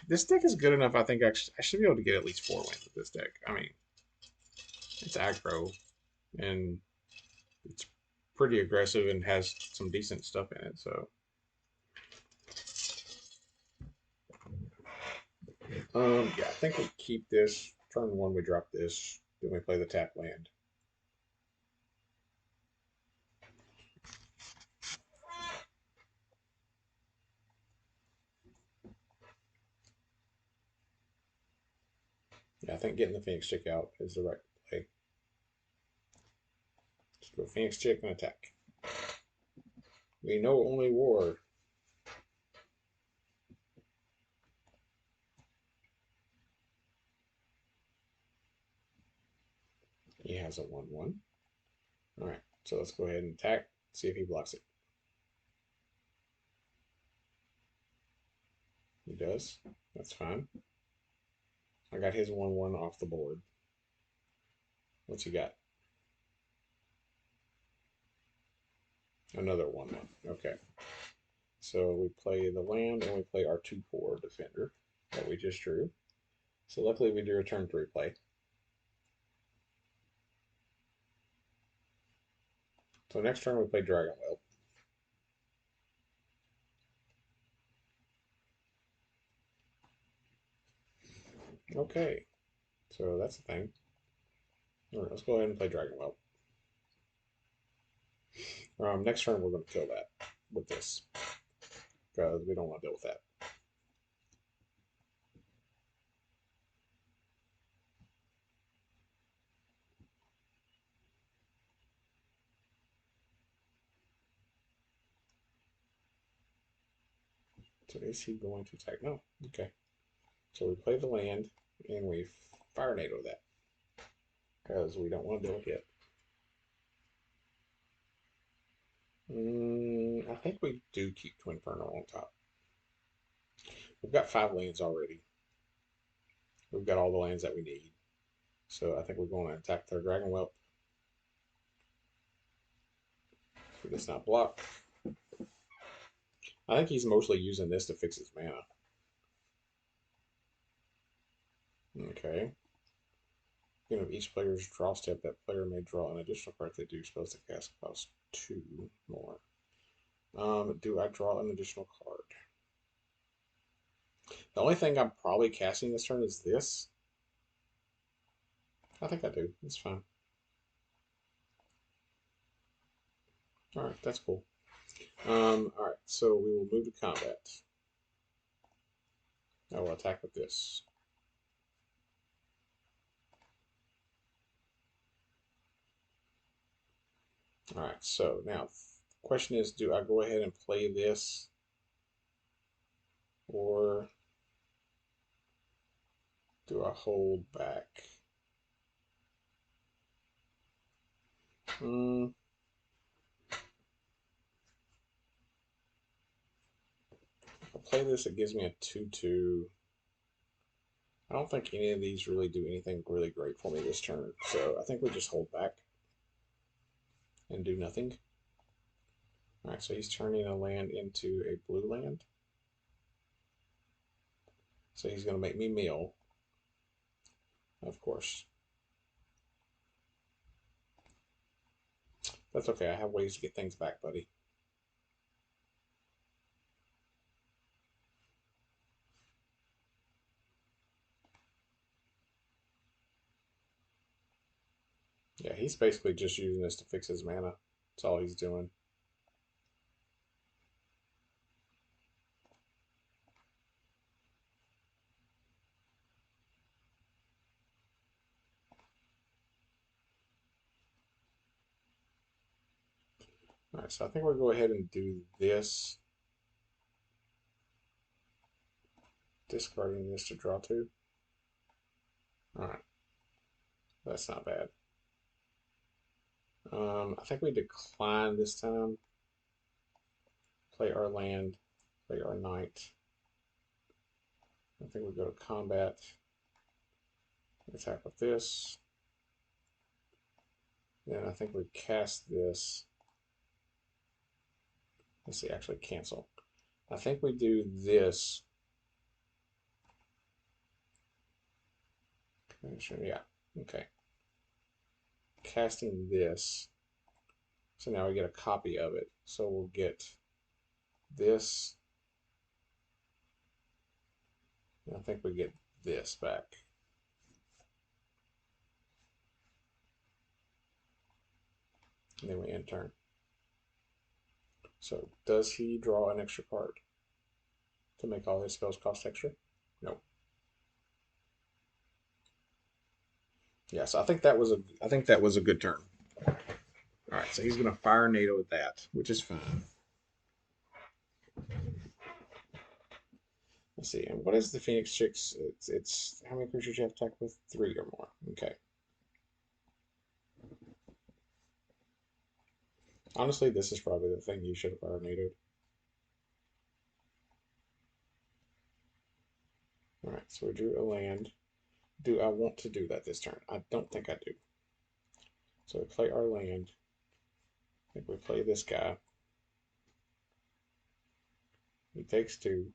this deck is good enough. I think I should be able to get at least 4 wins with this deck. I mean, it's aggro and it's pretty aggressive and has some decent stuff in it. So, yeah, I think we keep this. Turn one, we drop this. Then we play the tap land. Yeah, I think getting the Phoenix Chick out is the right play. Just go Phoenix Chick and attack. We know only war. He has a 1-1. All right, so let's go ahead and attack. See if he blocks it. He does. That's fine. I got his 1-1 off the board. What's he got? Another 1-1. Okay. So we play the land and we play our 2/4 defender that we just drew. So luckily we do a turn 3 play. So next turn we play Dragon Wheel. Okay. So that's the thing. All right, let's go ahead and play Dragon Wheel. Next turn we're going to kill that with this because we don't want to deal with that. So is he going to attack? No. Okay. So we play the land and we Fire NATO that because we don't want to deal with it. I think we do keep Twin Inferno on top. We've got 5 lands already. We've got all the lands that we need. So I think we're going to attack their Dragon Whelp. So this not block. I think he's mostly using this to fix his mana. Okay. Beginning of each player's draw step, that player may draw an additional card they do supposed to cast cost 2 more. Do I draw an additional card? The only thing I'm probably casting this turn is this. I think I do. It's fine. Alright, that's cool. Alright, so we will move to combat. I will attack with this. Alright, so now the question is, do I go ahead and play this? Or do I hold back? If I play this, it gives me a 2/2. I don't think any of these really do anything really great for me this turn. So I think we just hold back and do nothing. Alright, so he's turning a land into a blue land. So he's going to make me mill, of course. That's okay. I have ways to get things back, buddy. Yeah, he's basically just using this to fix his mana. That's all he's doing. Alright, so I think we'll go ahead and do this. Discarding this to draw 2. All right, that's not bad. I think we decline this time. Play our land, play our knight. I think we go to combat. Attack with this. Then I think we cast this. Let's see, actually cancel. I think we do this. Yeah, okay. Casting this. So now we get a copy of it. So we'll get this. And I think we get this back. And then we end turn. So does he draw an extra card to make all his spells cost extra? No. Yeah, so I think that was a good turn. All right, so he's gonna fire NATO with that, which is fine. Let's see, and what is the Phoenix Chicks? It's how many creatures you have to attack with? 3 or more. Okay. Honestly, this is probably the thing you should have fire NATO'd. All right, so we drew a land. Do I want to do that this turn? I don't think I do. So we play our land. I think we play this guy. He takes 2.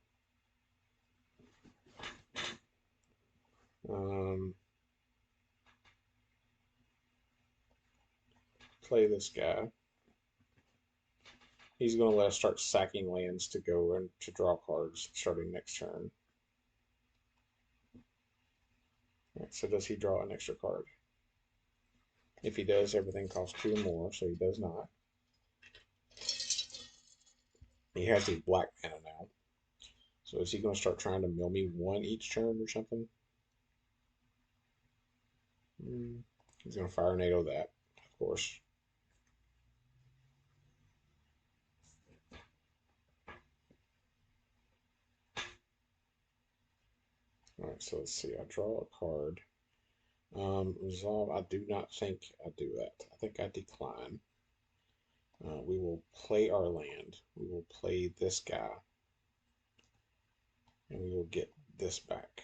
Play this guy. He's going to let us start sacking lands to go and to draw cards starting next turn. Right, so does he draw an extra card? If he does, everything costs 2 more, so he does not. He has these black mana now. So is he going to start trying to mill me 1 each turn or something? He's going to fire NATO that, of course. All right, so let's see. I draw a card. Resolve, I do not think I do that. I think I decline. We will play our land. We will play this guy. And we will get this back.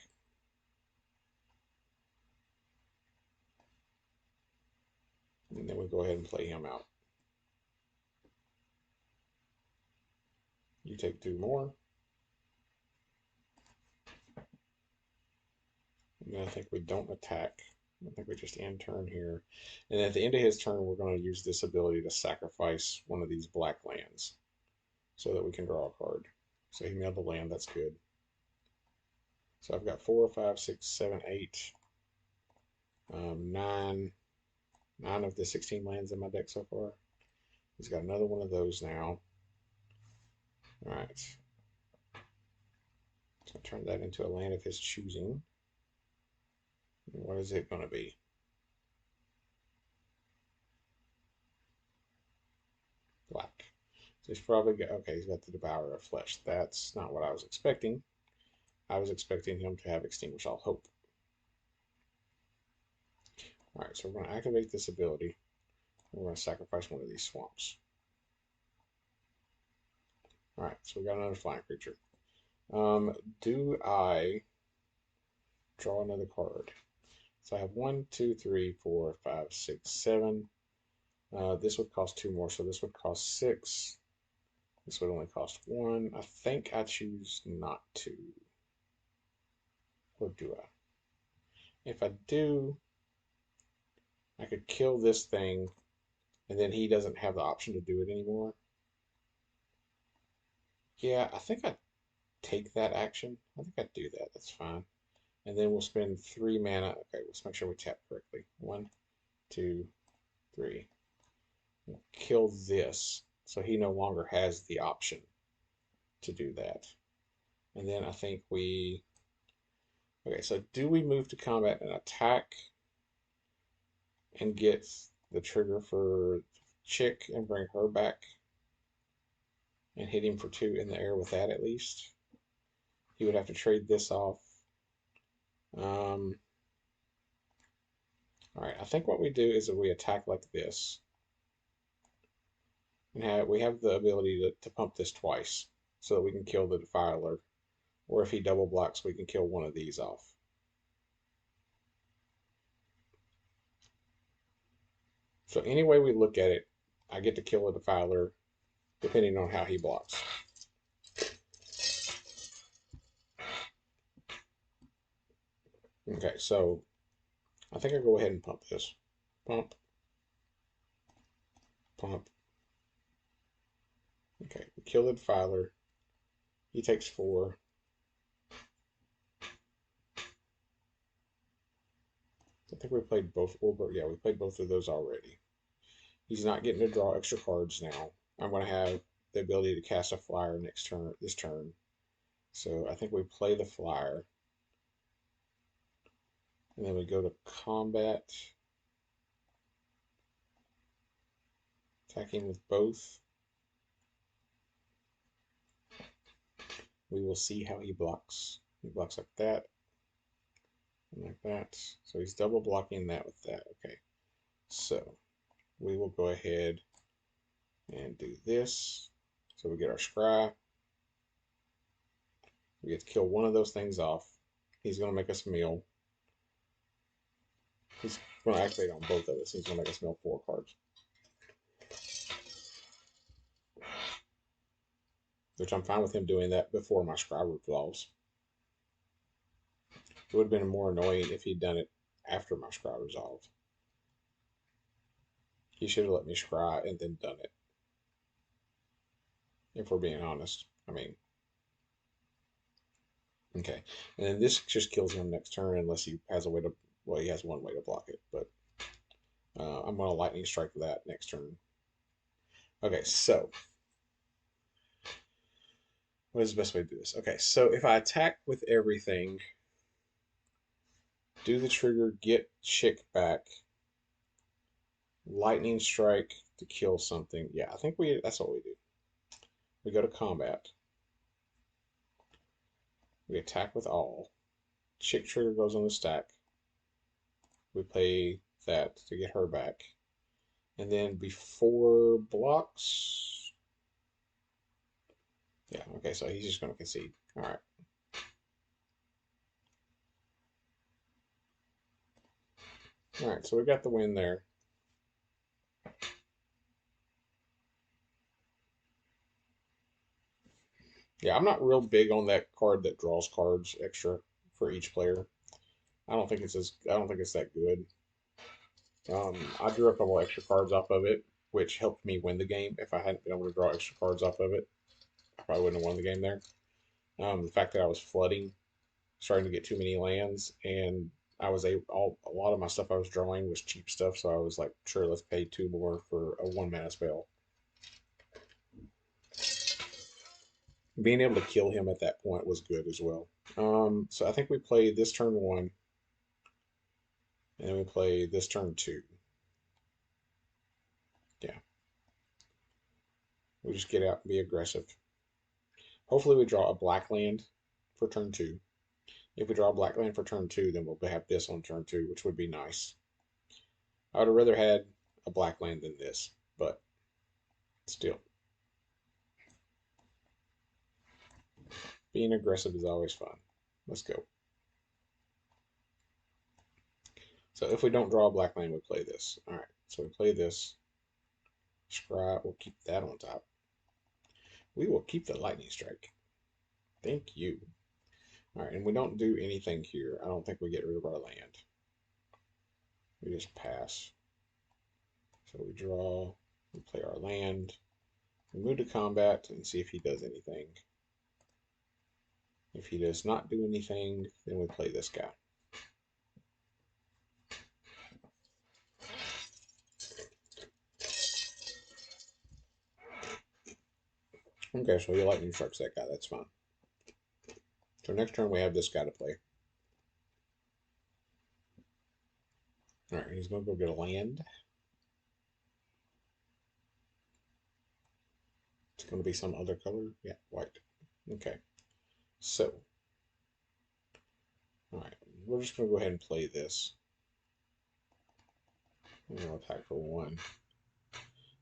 And then we go ahead and play him out. You take 2 more. And then I think we don't attack. I think we just end turn here. And at the end of his turn, we're going to use this ability to sacrifice one of these black lands so that we can draw a card. So he milled the land. That's good. So I've got 4, 5, 6, 7, 8, 9 of the 16 lands in my deck so far. He's got another one of those now. All right. So turn that into a land of his choosing. What is it going to be? Black. So he's probably got, okay, he's got the Devourer of Flesh. That's not what I was expecting. I was expecting him to have Extinguish All Hope. All right, so we're going to activate this ability. We're going to sacrifice one of these swamps. All right, so we got another flying creature. Do I draw another card? So I have 1, 2, 3, 4, 5, 6, 7. This would cost 2 more, so this would cost 6. This would only cost 1. I think I choose not to. Or do I? If I do, I could kill this thing, and then he doesn't have the option to do it anymore. Yeah, I think I'd take that action. I think I'd do that. That's fine. And then we'll spend 3 mana. Okay, let's make sure we tap correctly. 1, 2, 3. We'll kill this, so he no longer has the option to do that. And then I think we... Okay, so do we move to combat and attack and get the trigger for Chick and bring her back and hit him for 2 in the air with that at least? He would have to trade this off. All right, I think what we do is that we attack like this, and we have the ability to pump this twice so that we can kill the Defiler, or if he double blocks, we can kill one of these off. So any way we look at it, I get to kill a Defiler depending on how he blocks. Okay, so I think I'll go ahead and pump this. Pump. Pump. Okay, we kill the Defiler. He takes 4. I think we played both, yeah, we played both of those already. He's not getting to draw extra cards now. I'm going to have the ability to cast a flyer this turn. So I think we play the flyer. And then we go to combat. Attacking with both. We will see how he blocks. He blocks like that. And like that. So he's double blocking that with that. Okay. So we will go ahead and do this. So we get our scry. We get to kill one of those things off. He's going to make us mill. He's going to activate on both of us. He's going to make us mill 4 cards. Which I'm fine with him doing that before my scry resolves. It would have been more annoying if he'd done it after my scry resolved. He should have let me scry and then done it. If we're being honest. I mean. Okay. And then this just kills him next turn unless he has a way to, well, he has one way to block it. But I'm going to lightning strike that next turn. Okay, so. What is the best way to do this? Okay, so if I attack with everything, do the trigger, get Chick back, lightning strike to kill something. Yeah, I think that's what we do. We go to combat. We attack with all. Chick trigger goes on the stack. We play that to get her back. And then before blocks. Yeah, okay, so he's just going to concede. All right. All right, so we got the win there. Yeah, I'm not real big on that card that draws cards extra for each player. I don't think it's that good. I drew a couple extra cards off of it, which helped me win the game. If I hadn't been able to draw extra cards off of it, I probably wouldn't have won the game there. The fact that I was flooding, starting to get too many lands, and I was a lot of my stuff I was drawing was cheap stuff, so I was like, sure, let's pay 2 more for a 1-mana spell. Being able to kill him at that point was good as well. So I think we played this turn 1, and then we play this turn 2. Yeah. We just get out and be aggressive. Hopefully we draw a black land for turn 2. If we draw a black land for turn 2, then we'll have this on turn 2, which would be nice. I would have rather had a black land than this, but still. Being aggressive is always fun. Let's go. So if we don't draw a black land, we play this. All right, so we play this. Scry, we'll keep that on top. We will keep the lightning strike. Thank you. All right, and we don't do anything here. I don't think we get rid of our land. We just pass. So we draw, we play our land. We move to combat and see if he does anything. If he does not do anything, then we play this guy. Okay, so he lightning strikes that guy. That's fine. So next turn we have this guy to play. All right, he's going to go get a land. It's going to be some other color. Yeah, white. Okay. So, all right, we're just going to go ahead and play this. We'll attack for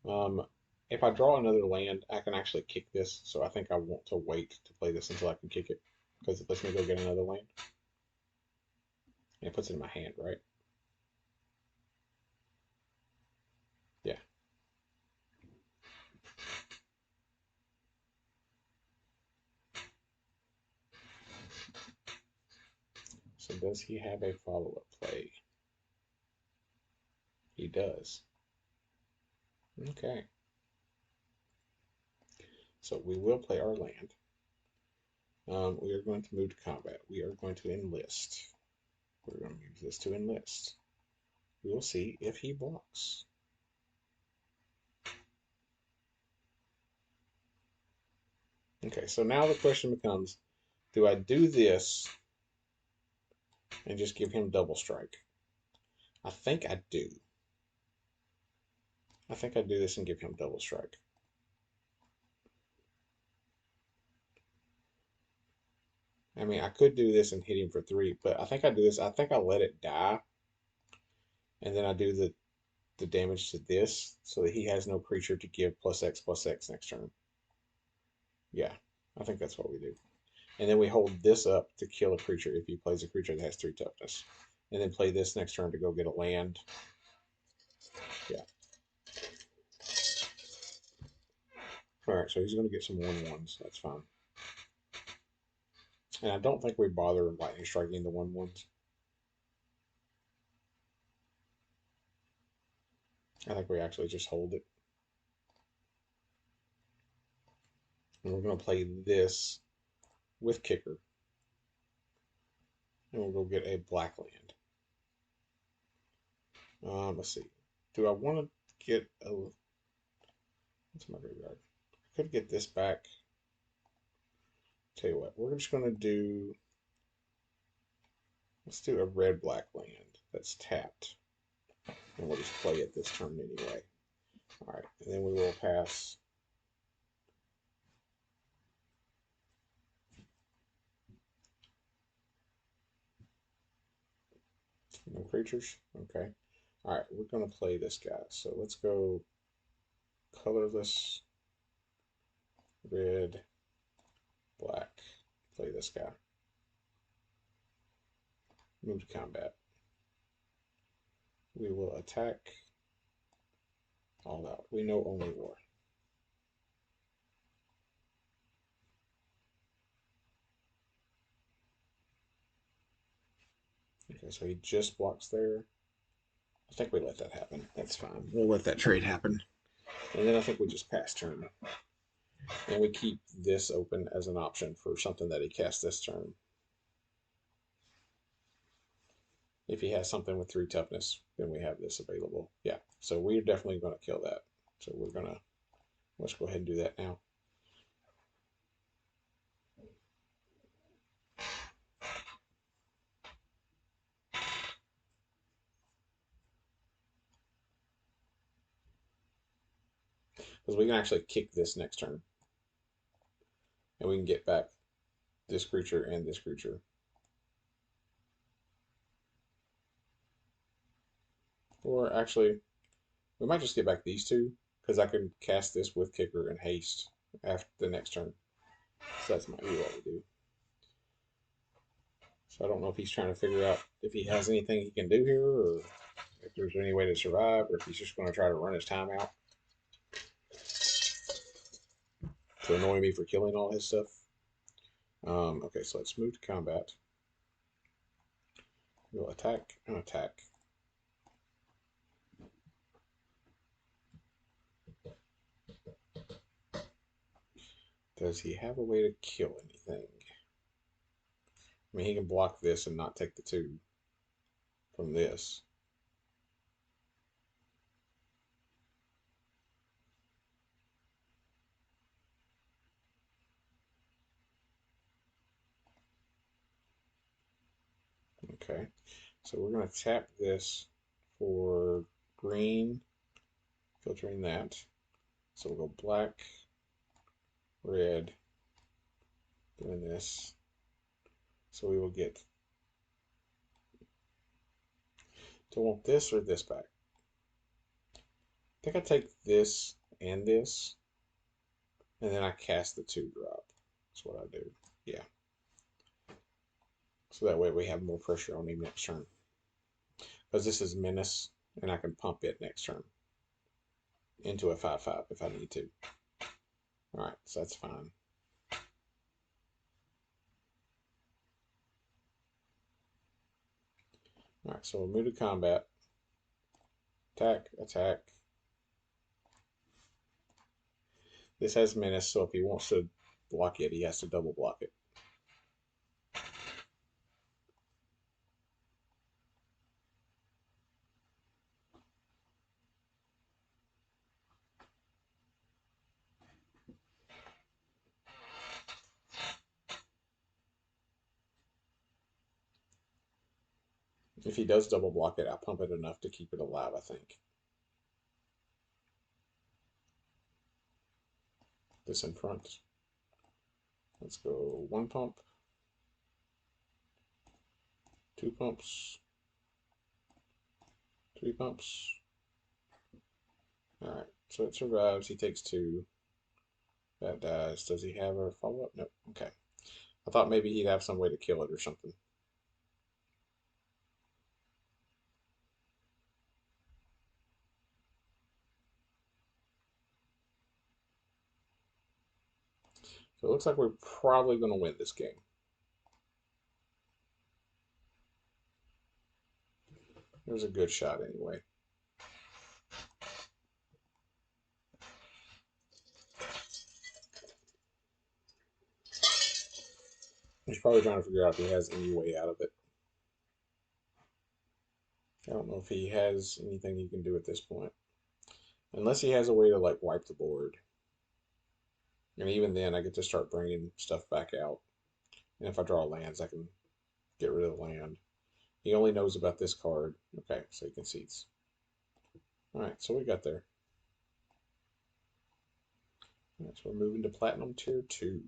1. If I draw another land, I can actually kick this. So I think I want to wait to play this until I can kick it, because it lets me go get another land. And it puts it in my hand, right? Yeah. So does he have a follow-up play? He does. Okay. So we will play our land. We are going to move to combat. We are going to enlist. We're going to use this to enlist. We will see if he blocks. Okay, so now the question becomes, do I do this and just give him double strike? I think I do. I think I do this and give him double strike. I mean, I could do this and hit him for 3, but I think I do this. I think I let it die, and then I do the damage to this so that he has no creature to give +X/+X next turn. Yeah, I think that's what we do. And then we hold this up to kill a creature if he plays a creature that has 3 toughness. And then play this next turn to go get a land. Yeah. Alright, so he's going to get some 1/1s. That's fine. And I don't think we bother lightning striking the 1/1s. I think we actually just hold it. And we're going to play this with kicker. And we'll go get a black land. Let's see. Do I want to get a... What's my graveyard? I could get this back. Tell you what, we're just going to do... Let's do a red-black land that's tapped. And we'll just play it this turn anyway. Alright, and then we will pass... No creatures? Okay. Alright, we're going to play this guy. So let's go colorless, red, black. Play this guy. Move to combat. We will attack all out. We know only war. Okay, so he just blocks there. I think we let that happen. That's fine. We'll let that trade happen. And then I think we just pass turn. And we keep this open as an option for something that he casts this turn. If he has something with 3 toughness, then we have this available. Yeah, so we're definitely going to kill that. So we're going to, let's go ahead and do that now. Because we can actually kick this next turn. And we can get back this creature and this creature. Or actually, we might just get back these 2, because I can cast this with kicker and haste after the next turn. So that's might be what we do. So I don't know if he's trying to figure out if he has anything he can do here, or if there's any way to survive, or if he's just going to try to run his time out to annoy me for killing all his stuff. Okay, so let's move to combat. We'll attack and attack. Does he have a way to kill anything? I mean, he can block this and not take the 2 from this. Okay, so we're going to tap this for green, filtering that. So we'll go black, red, doing this. So we will get, do I want this or this back? think I take this and this, and then I cast the 2-drop. That's what I do. Yeah. So that way we have more pressure on him next turn. Because this is Menace, and I can pump it next turn into a 5/5 if I need to. Alright, so that's fine. Alright, so we'll move to combat. Attack, attack. This has Menace, so if he wants to block it, he has to double block it. If he does double block it, I'll pump it enough to keep it alive, I think. This in front. Let's go 1 pump, 2 pumps, 3 pumps. Alright, so it survives. He takes 2. That dies. Does he have a follow-up? Nope. Okay. I thought maybe he'd have some way to kill it or something. So it looks like we're probably going to win this game. There's a good shot anyway. He's probably trying to figure out if he has any way out of it. I don't know if he has anything he can do at this point. Unless he has a way to like wipe the board. And even then I get to start bringing stuff back out. And if I draw lands, I can get rid of the land. He only knows about this card. Okay, so he concedes. Alright, so we got there. Alright, so we're moving to Platinum Tier 2.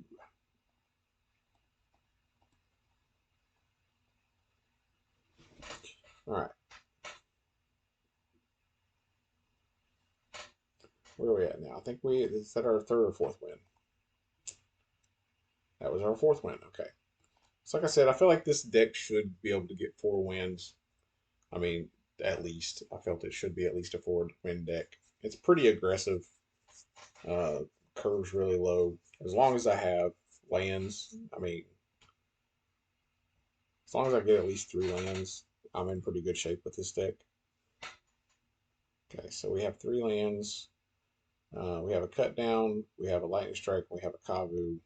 Alright. Where are we at now? I think is that our 3rd or 4th win? That was our 4th win. Okay. So like I said, I feel like this deck should be able to get 4 wins. I mean, at least. I felt it should be at least a 4-win deck. It's pretty aggressive. Curves really low. As long as I have lands, I mean, as long as I get at least 3 lands, I'm in pretty good shape with this deck. Okay, so we have 3 lands. We have a cut down, we have a lightning strike, we have a Kavu.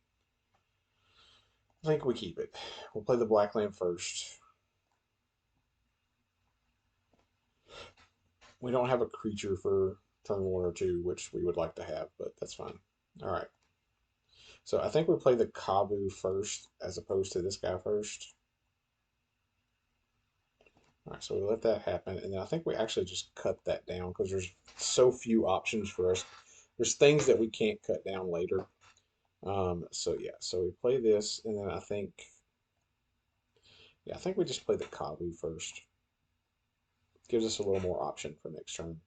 I think we keep it. We'll play the black land first. We don't have a creature for turn 1 or 2, which we would like to have, but that's fine. All right. So I think we play the Kavu first as opposed to this guy first. All right, so we let that happen, and then I think we actually just cut that down because there's so few options for us. There's things that we can't cut down later. So yeah, so we play this, and then I think we just play the Kavu first. Gives us a little more option for next turn.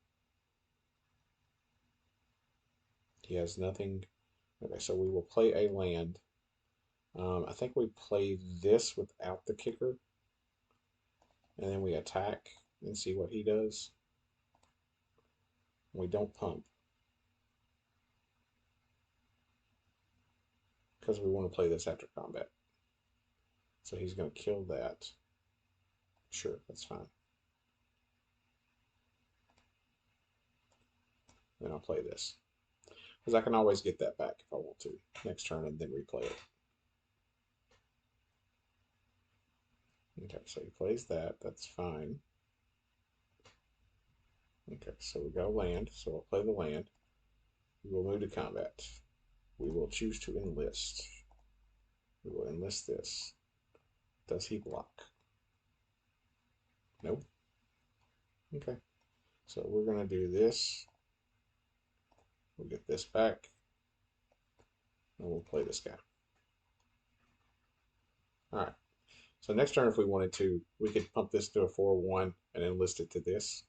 He has nothing. Okay, so we will play a land. I think we play this without the kicker. And then we attack and see what he does. We don't pump. Because we want to play this after combat. So he's going to kill that. Sure, that's fine. Then I'll play this. Because I can always get that back if I want to next turn and then replay it. Okay, so he plays that. That's fine. Okay, so we got a land. So I'll play the land. We will move to combat. We will choose to enlist. We will enlist this. Does he block? Nope. Okay. So we're going to do this. We'll get this back. And we'll play this guy. Alright. So next turn, if we wanted to, we could pump this to a 4-1 and enlist it to this.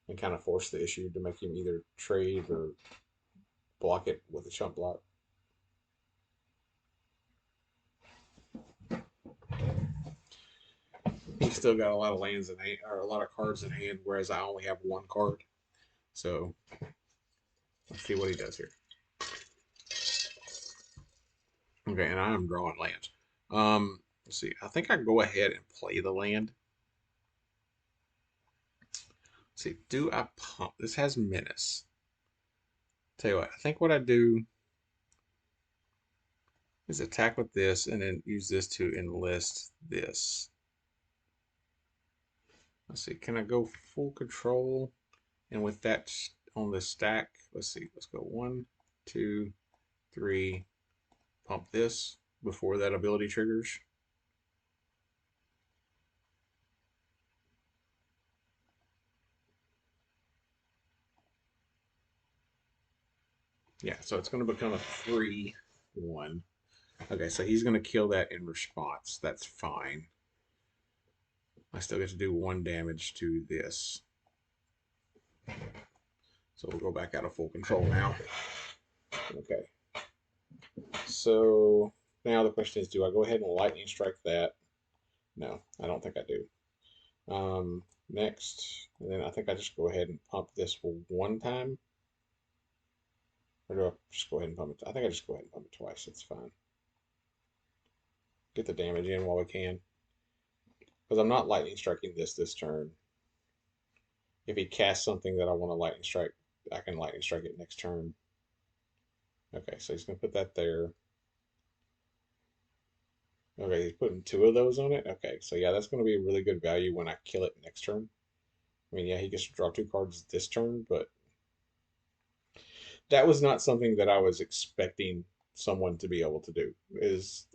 and kind of force the issue to make him either trade or block it with a chump block. He's still got a lot of lands in hand, or a lot of cards in hand, whereas I only have one card. So let's see what he does here. Okay, and I am drawing lands. Let's see. I think I can go ahead and play the land. Let's see, do I pump? This has menace. Tell you what, I think what I do is attack with this and then use this to enlist this. Let's see, can I go full control? And with that on the stack, let's see, let's go 1, 2, 3, pump this before that ability triggers. Yeah, so it's going to become a 3/1. Okay, so he's going to kill that in response. That's fine. I still get to do 1 damage to this. So we'll go back out of full control now. Okay. So now the question is, do I go ahead and lightning strike that? No, I don't think I do. Next, and then I think I just go ahead and pump this 1 time. Or do I just go ahead and pump it? I think I just go ahead and pump it twice. It's fine. Get the damage in while we can. Because I'm not lightning striking this turn. If he casts something that I want to lightning strike, I can lightning strike it next turn. Okay, so he's going to put that there. Okay, he's putting 2 of those on it. Okay, so yeah, that's going to be a really good value when I kill it next turn. I mean, yeah, he gets to draw 2 cards this turn, but that was not something that I was expecting someone to be able to do.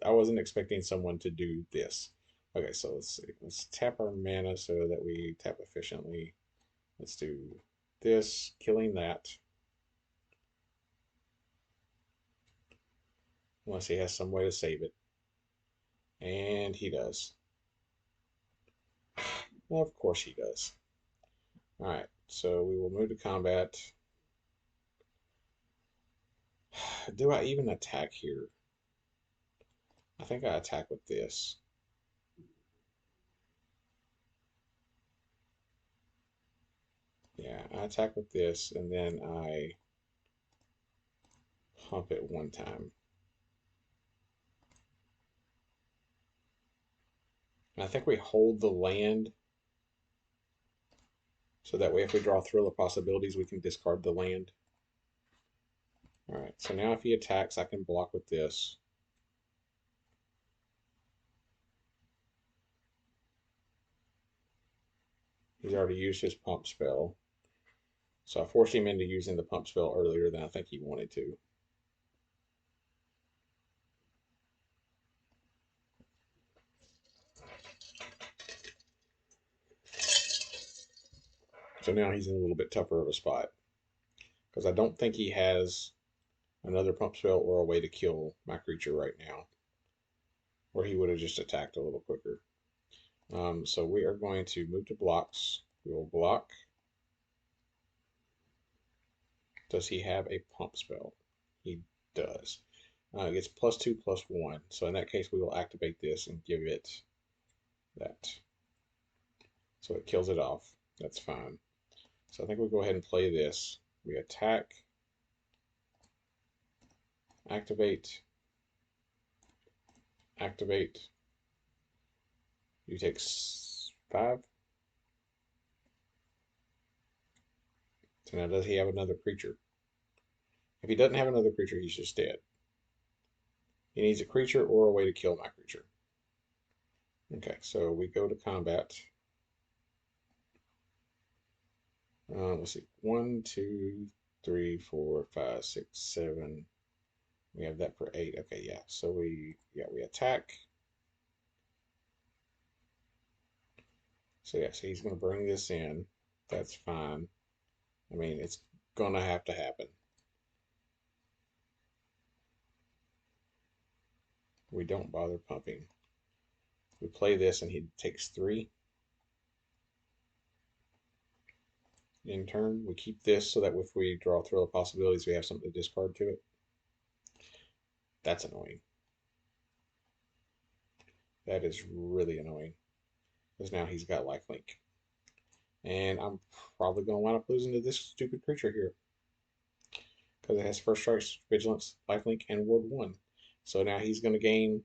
I wasn't expecting someone to do this. Okay, so let's see. Let's tap our mana so that we tap efficiently. Let's do this, killing that. Unless he has some way to save it. And he does. Well, of course he does. Alright, so we will move to combat. Do I even attack here? I think I attack with this. Yeah, I attack with this, and then I pump it 1 time. And I think we hold the land, so that way if we draw Thrill of Possibilities, we can discard the land. Alright, so now if he attacks, I can block with this. He's already used his pump spell. So I forced him into using the pump spell earlier than I think he wanted to. So now he's in a little bit tougher of a spot. Because I don't think he has another pump spell or a way to kill my creature right now. Or he would have just attacked a little quicker. So we are going to move to blocks. We will block. Does he have a pump spell? He does. It gets +2/+1. So in that case, we will activate this and give it that. So it kills it off. That's fine. So I think we'll go ahead and play this. We attack, activate, activate. You take 5. So now does he have another creature? If he doesn't have another creature, he's just dead. He needs a creature or a way to kill my creature. Okay, so we go to combat. Let's see. 1, 2, 3, 4, 5, 6, 7. We have that for 8. Okay, yeah. So we attack. So yeah, so he's going to bring this in. That's fine. I mean, it's going to have to happen. We don't bother pumping. We play this and he takes 3. in turn. We keep this so that if we draw Thrill of Possibilities, we have something to discard to it. That's annoying. That is really annoying. Because now he's got lifelink. And I'm probably going to wind up losing to this stupid creature here. Because it has First Strike, Vigilance, lifelink, and Ward 1. So now he's going to gain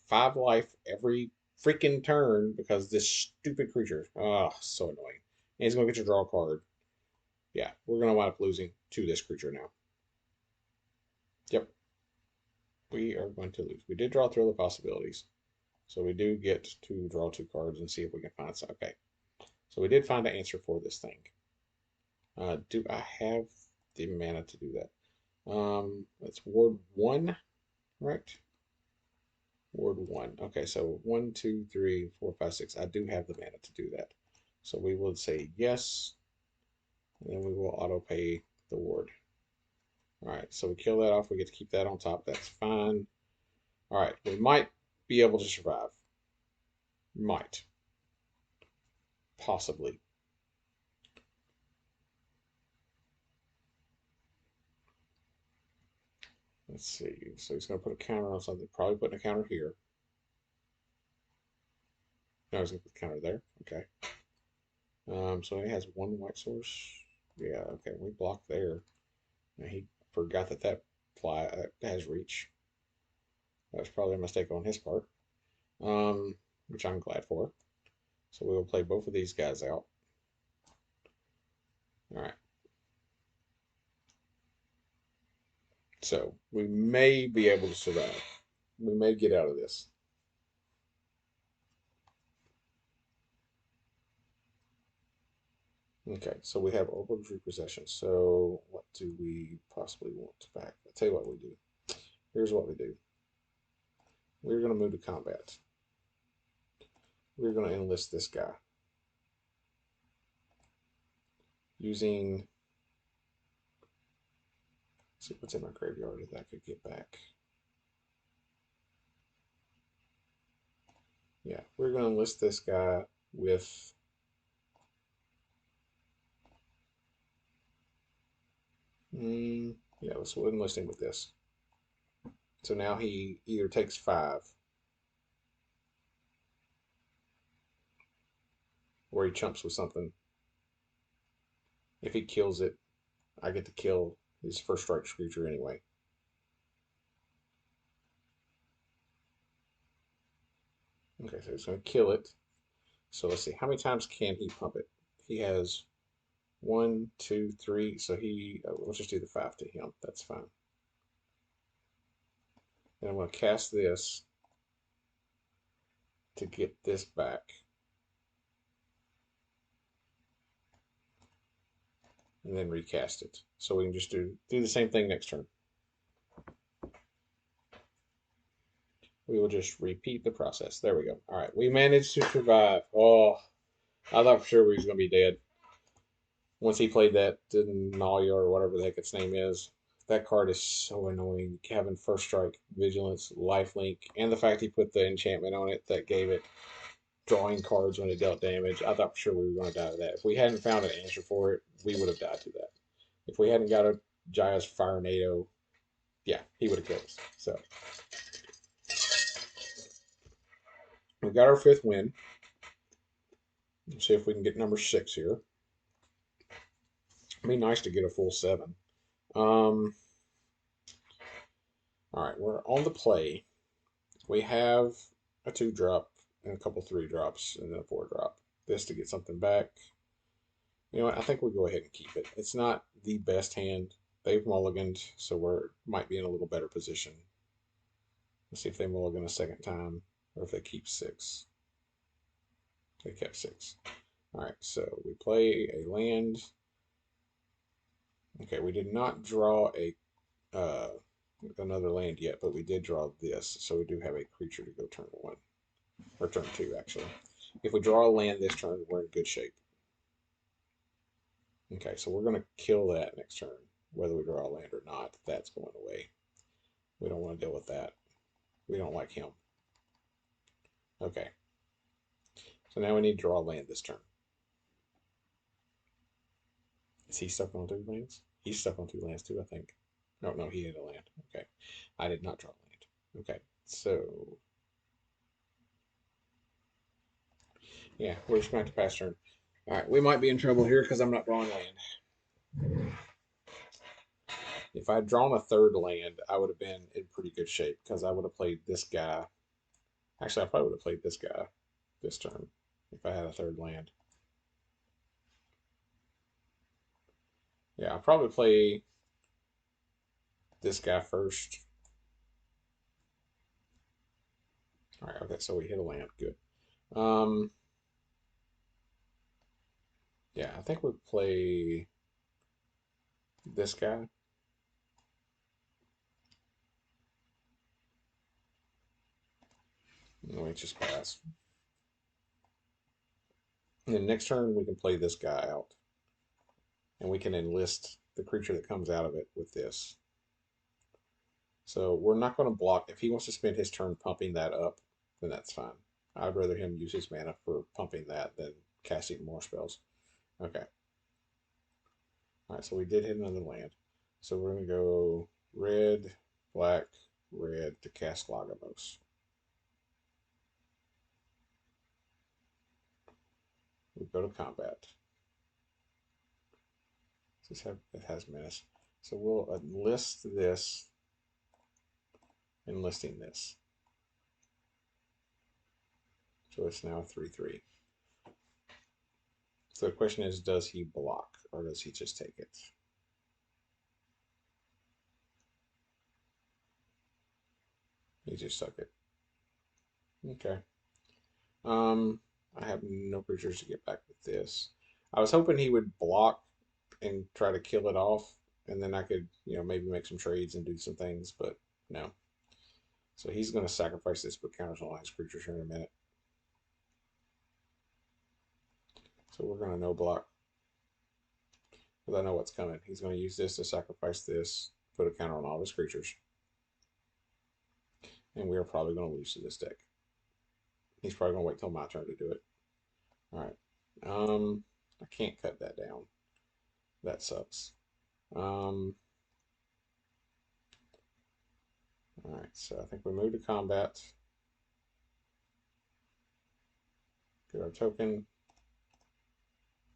5 life every freaking turn because this stupid creature. Oh, so annoying. And he's going to get to draw a card. Yeah, we're going to wind up losing to this creature now. Yep. We are going to lose. We did draw Thrill of Possibilities. So we do get to draw 2 cards and see if we can find some. Okay. So we did find an answer for this thing. Do I have the mana to do that? It's Ward 1, right? Ward 1. Okay, so 1, 2, 3, 4, 5, 6. I do have the mana to do that. So we will say yes, and then we will auto pay the ward. All right, so we kill that off. We get to keep that on top. That's fine. All right, we might be able to survive. Might. Possibly. Let's see. So he's going to put a counter on something. Probably putting a counter here. No, he's going to put the counter there. Okay. So he has 1 white source. Yeah, okay. We blocked there. Now he forgot that that has reach. That was probably a mistake on his part, which I'm glad for. So we will play both of these guys out. All right. So we may be able to survive. We may get out of this. Okay, so we have Oracle's Repossession. So what do we possibly want back? I'll tell you what we do. Here's what we do. We're going to move to combat. We're going to enlist this guy. Using, let's see what's in my graveyard that I could get back. Yeah, we're going to enlist this guy with yeah, let's enlist him with this. So now he either takes 5 or he chumps with something. If he kills it, I get to kill his first strike creature anyway. Okay, so he's going to kill it. So let's see, how many times can he pump it? He has 1, 2, 3. So let's just do the 5 to him. That's fine. And I'm going to cast this to get this back. And then recast it. So we can just do the same thing next turn. We will just repeat the process. There we go. All right, we managed to survive. Oh, I thought for sure we was going to be dead. Once he played that Denalia or whatever the heck its name is, that card is so annoying. Having First Strike, Vigilance, Lifelink, and the fact he put the enchantment on it that gave it drawing cards when it dealt damage. I thought for sure we were going to die to that. If we hadn't found an answer for it, we would have died to that. If we hadn't got a Jaya's Fire NATO, yeah, he would have killed us. So we got our 5th win. Let's see if we can get number 6 here. It'd be nice to get a full 7. All right, we're on the play. We have a 2-drop and a couple 3-drops and then a 4-drop. This to get something back. You know what? I think we'll go ahead and keep it. It's not the best hand. They've mulliganed, so we might be in a little better position. Let's see if they mulligan a second time or if they keep 6. They kept 6. All right, so we play a land. Okay, we did not draw another land yet, but we did draw this, so we do have a creature to go turn 1 or turn 2 actually. If we draw a land this turn, we're in good shape. Okay, so we're going to kill that next turn, whether we draw a land or not. That's going away. We don't want to deal with that. We don't like him. Okay, so now we need to draw a land this turn. Is he stuck on 2 lands? He's stuck on 2 lands too, I think. No, no, he hit a land. Okay. I did not draw a land. Okay. So, yeah, we're just going to have to pass turn. All right, we might be in trouble here because I'm not drawing land. If I'd drawn a third land, I would have been in pretty good shape because I would have played this guy. Actually, I probably would have played this guy this turn if I had a third land. Yeah, I'll probably play this guy first. All right, okay, so we hit a land. Good. Yeah, I think we play this guy. Let me just pass. And then next turn we can play this guy out. And we can enlist the creature that comes out of it with this. So we're not going to block. If he wants to spend his turn pumping that up, then that's fine. I'd rather him use his mana for pumping that than casting more spells. Okay. All right, so we did hit another land. So we're going to go red, black, red to cast Lagomos. We go to combat. It has menace. So we'll enlist this, enlisting this. So it's now 3/3. So the question is, does he block or does he just take it? He just took it. Okay. I have no creatures to get back with this. I was hoping he would block and try to kill it off, and then I could, maybe make some trades and do some things, but no. So he's going to sacrifice this, but counters on his creatures here in a minute. So we're going to no block. Because I know what's coming. He's going to use this to sacrifice this, put a counter on all of his creatures. And we are probably going to lose to this deck. He's probably going to wait till my turn to do it. All right. I can't cut that down. That sucks. All right, so I think we move to combat. Get our token.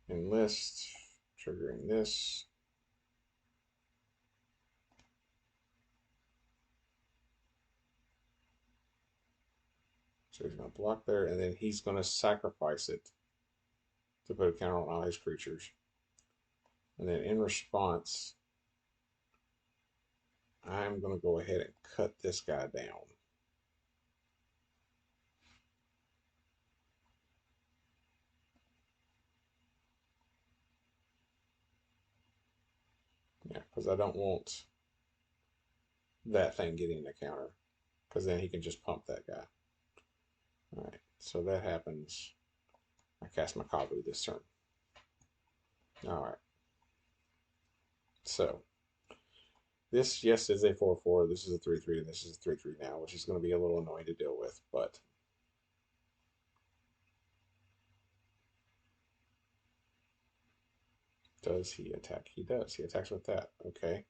Enlist. Triggering this. So he's going to block there, and then he's going to sacrifice it to put a counter on all his creatures. And then in response, I'm going to go ahead and cut this guy down. Yeah, because I don't want that thing getting a counter, because then he can just pump that guy. All right, so that happens. I cast my Kavu this turn. All right. So this, yes, is a 4/4. This is a 3/3, and this is a 3/3 now, which is going to be a little annoying to deal with, but does he attack? He does. He attacks with that. Okay.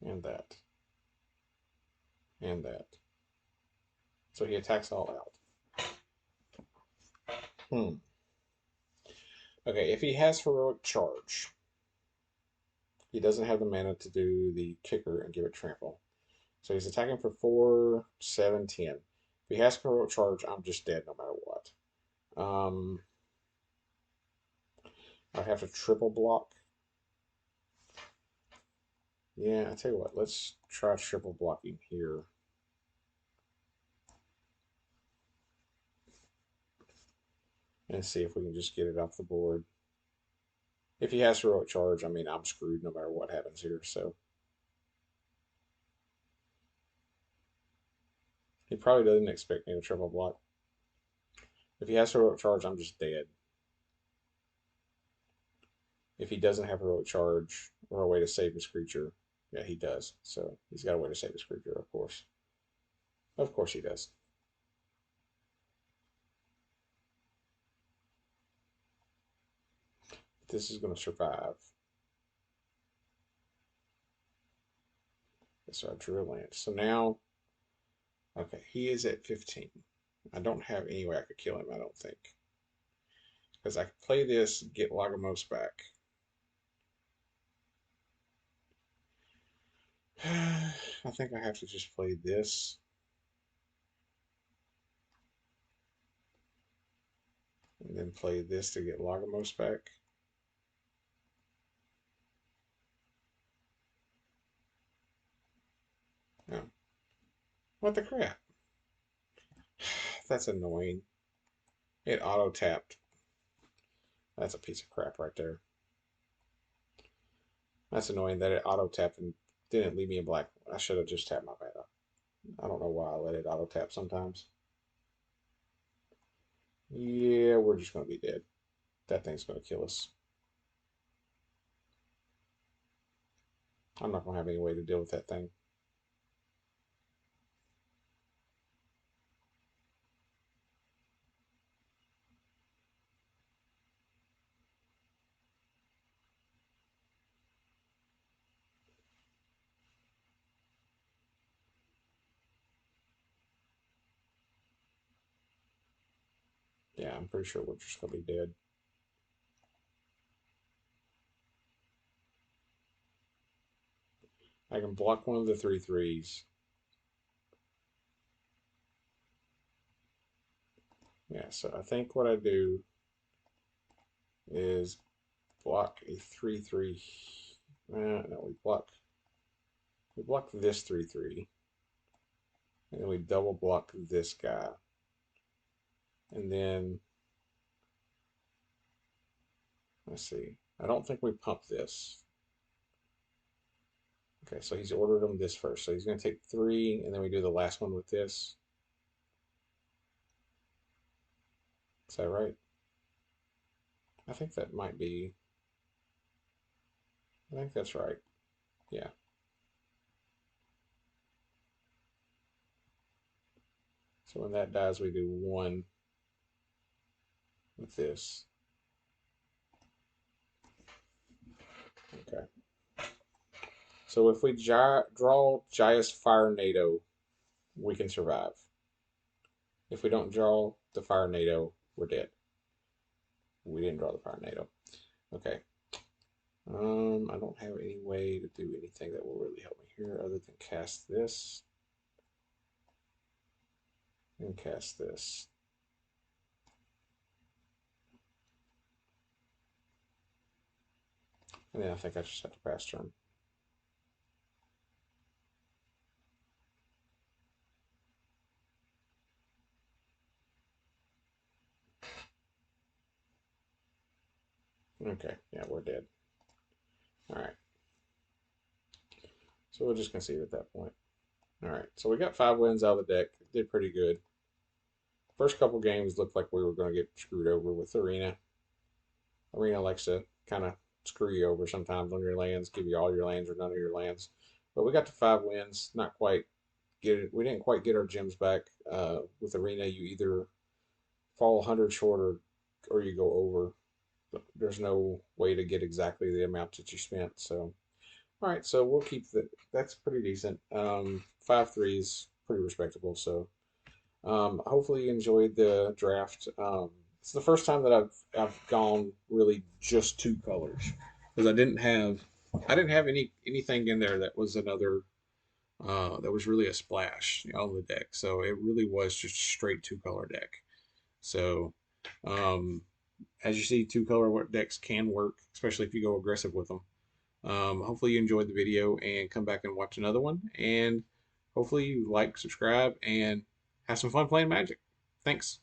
And that. And that. So he attacks all out. Okay, if he has Heroic Charge, he doesn't have the mana to do the kicker and give it trample. So he's attacking for 4, 7, 10. If he has Heroic Charge, I'm just dead no matter what. I'd have to triple block. Yeah, I tell you what, let's try triple blocking here. And see if we can just get it off the board. If he has Heroic Charge, I mean, I'm screwed no matter what happens here, so. He probably doesn't expect me to triple block. If he has Heroic Charge, I'm just dead. If he doesn't have Heroic Charge or a way to save his creature, yeah, he does. So he's got a way to save his creature, of course. Of course he does. this is going to survive. So I drew a land. So now, okay, he is at 15. I don't have any way I could kill him, I don't think. Because I could play this, get Lagomos back. I think I have to just play this. And then play this to get Lagomos back. No. What the crap? That's annoying. It auto-tapped. That's a piece of crap right there. That's annoying that it auto-tapped and didn't leave me in black. I should have just tapped my mana. I don't know why I let it auto-tap sometimes. Yeah, we're just going to be dead. That thing's going to kill us. I'm not going to have any way to deal with that thing. Yeah, I'm pretty sure we're just going to be dead. I can block one of the 3/3s. Yeah, so I think what I do is block a 3/3. No, we block this 3/3, and then we double block this guy, and then let's see. I don't think we pump this. Okay, so he's ordered him this first, so he's going to take 3, and then we do the last one with this. Is that right? I think that might be. I think that's right. Yeah. So when that dies, we do 1 with this. Okay. So if we draw Jaya's Fire NATO, we can survive. If we don't draw the Fire NATO, we're dead. We didn't draw the Fire NATO. Okay. I don't have any way to do anything that will really help me here other than cast this and cast this. And then I think I just have to pass turn. Okay, yeah, we're dead. Alright. So we'll just concede at that point. Alright, so we got 5 wins out of the deck. Did pretty good. First couple games looked like we were going to get screwed over with Arena. Arena likes to kind of screw you over sometimes on your lands, give you all your lands or none of your lands. But we got to 5 wins. Not quite get it. We didn't quite get our gems back. With Arena, you either fall 100 short or you go over. There's no way to get exactly the amount that you spent. So, all right. So we'll keep that. That's pretty decent. 5-3 is pretty respectable. So, hopefully you enjoyed the draft. It's the first time that I've gone really just 2 colors because I didn't have anything in there that was another that was really a splash on the deck. So it really was just a straight 2-color deck. So as you see, 2-color decks can work, especially if you go aggressive with them. Hopefully you enjoyed the video and come back and watch another one. And hopefully you like, subscribe, and have some fun playing Magic. Thanks.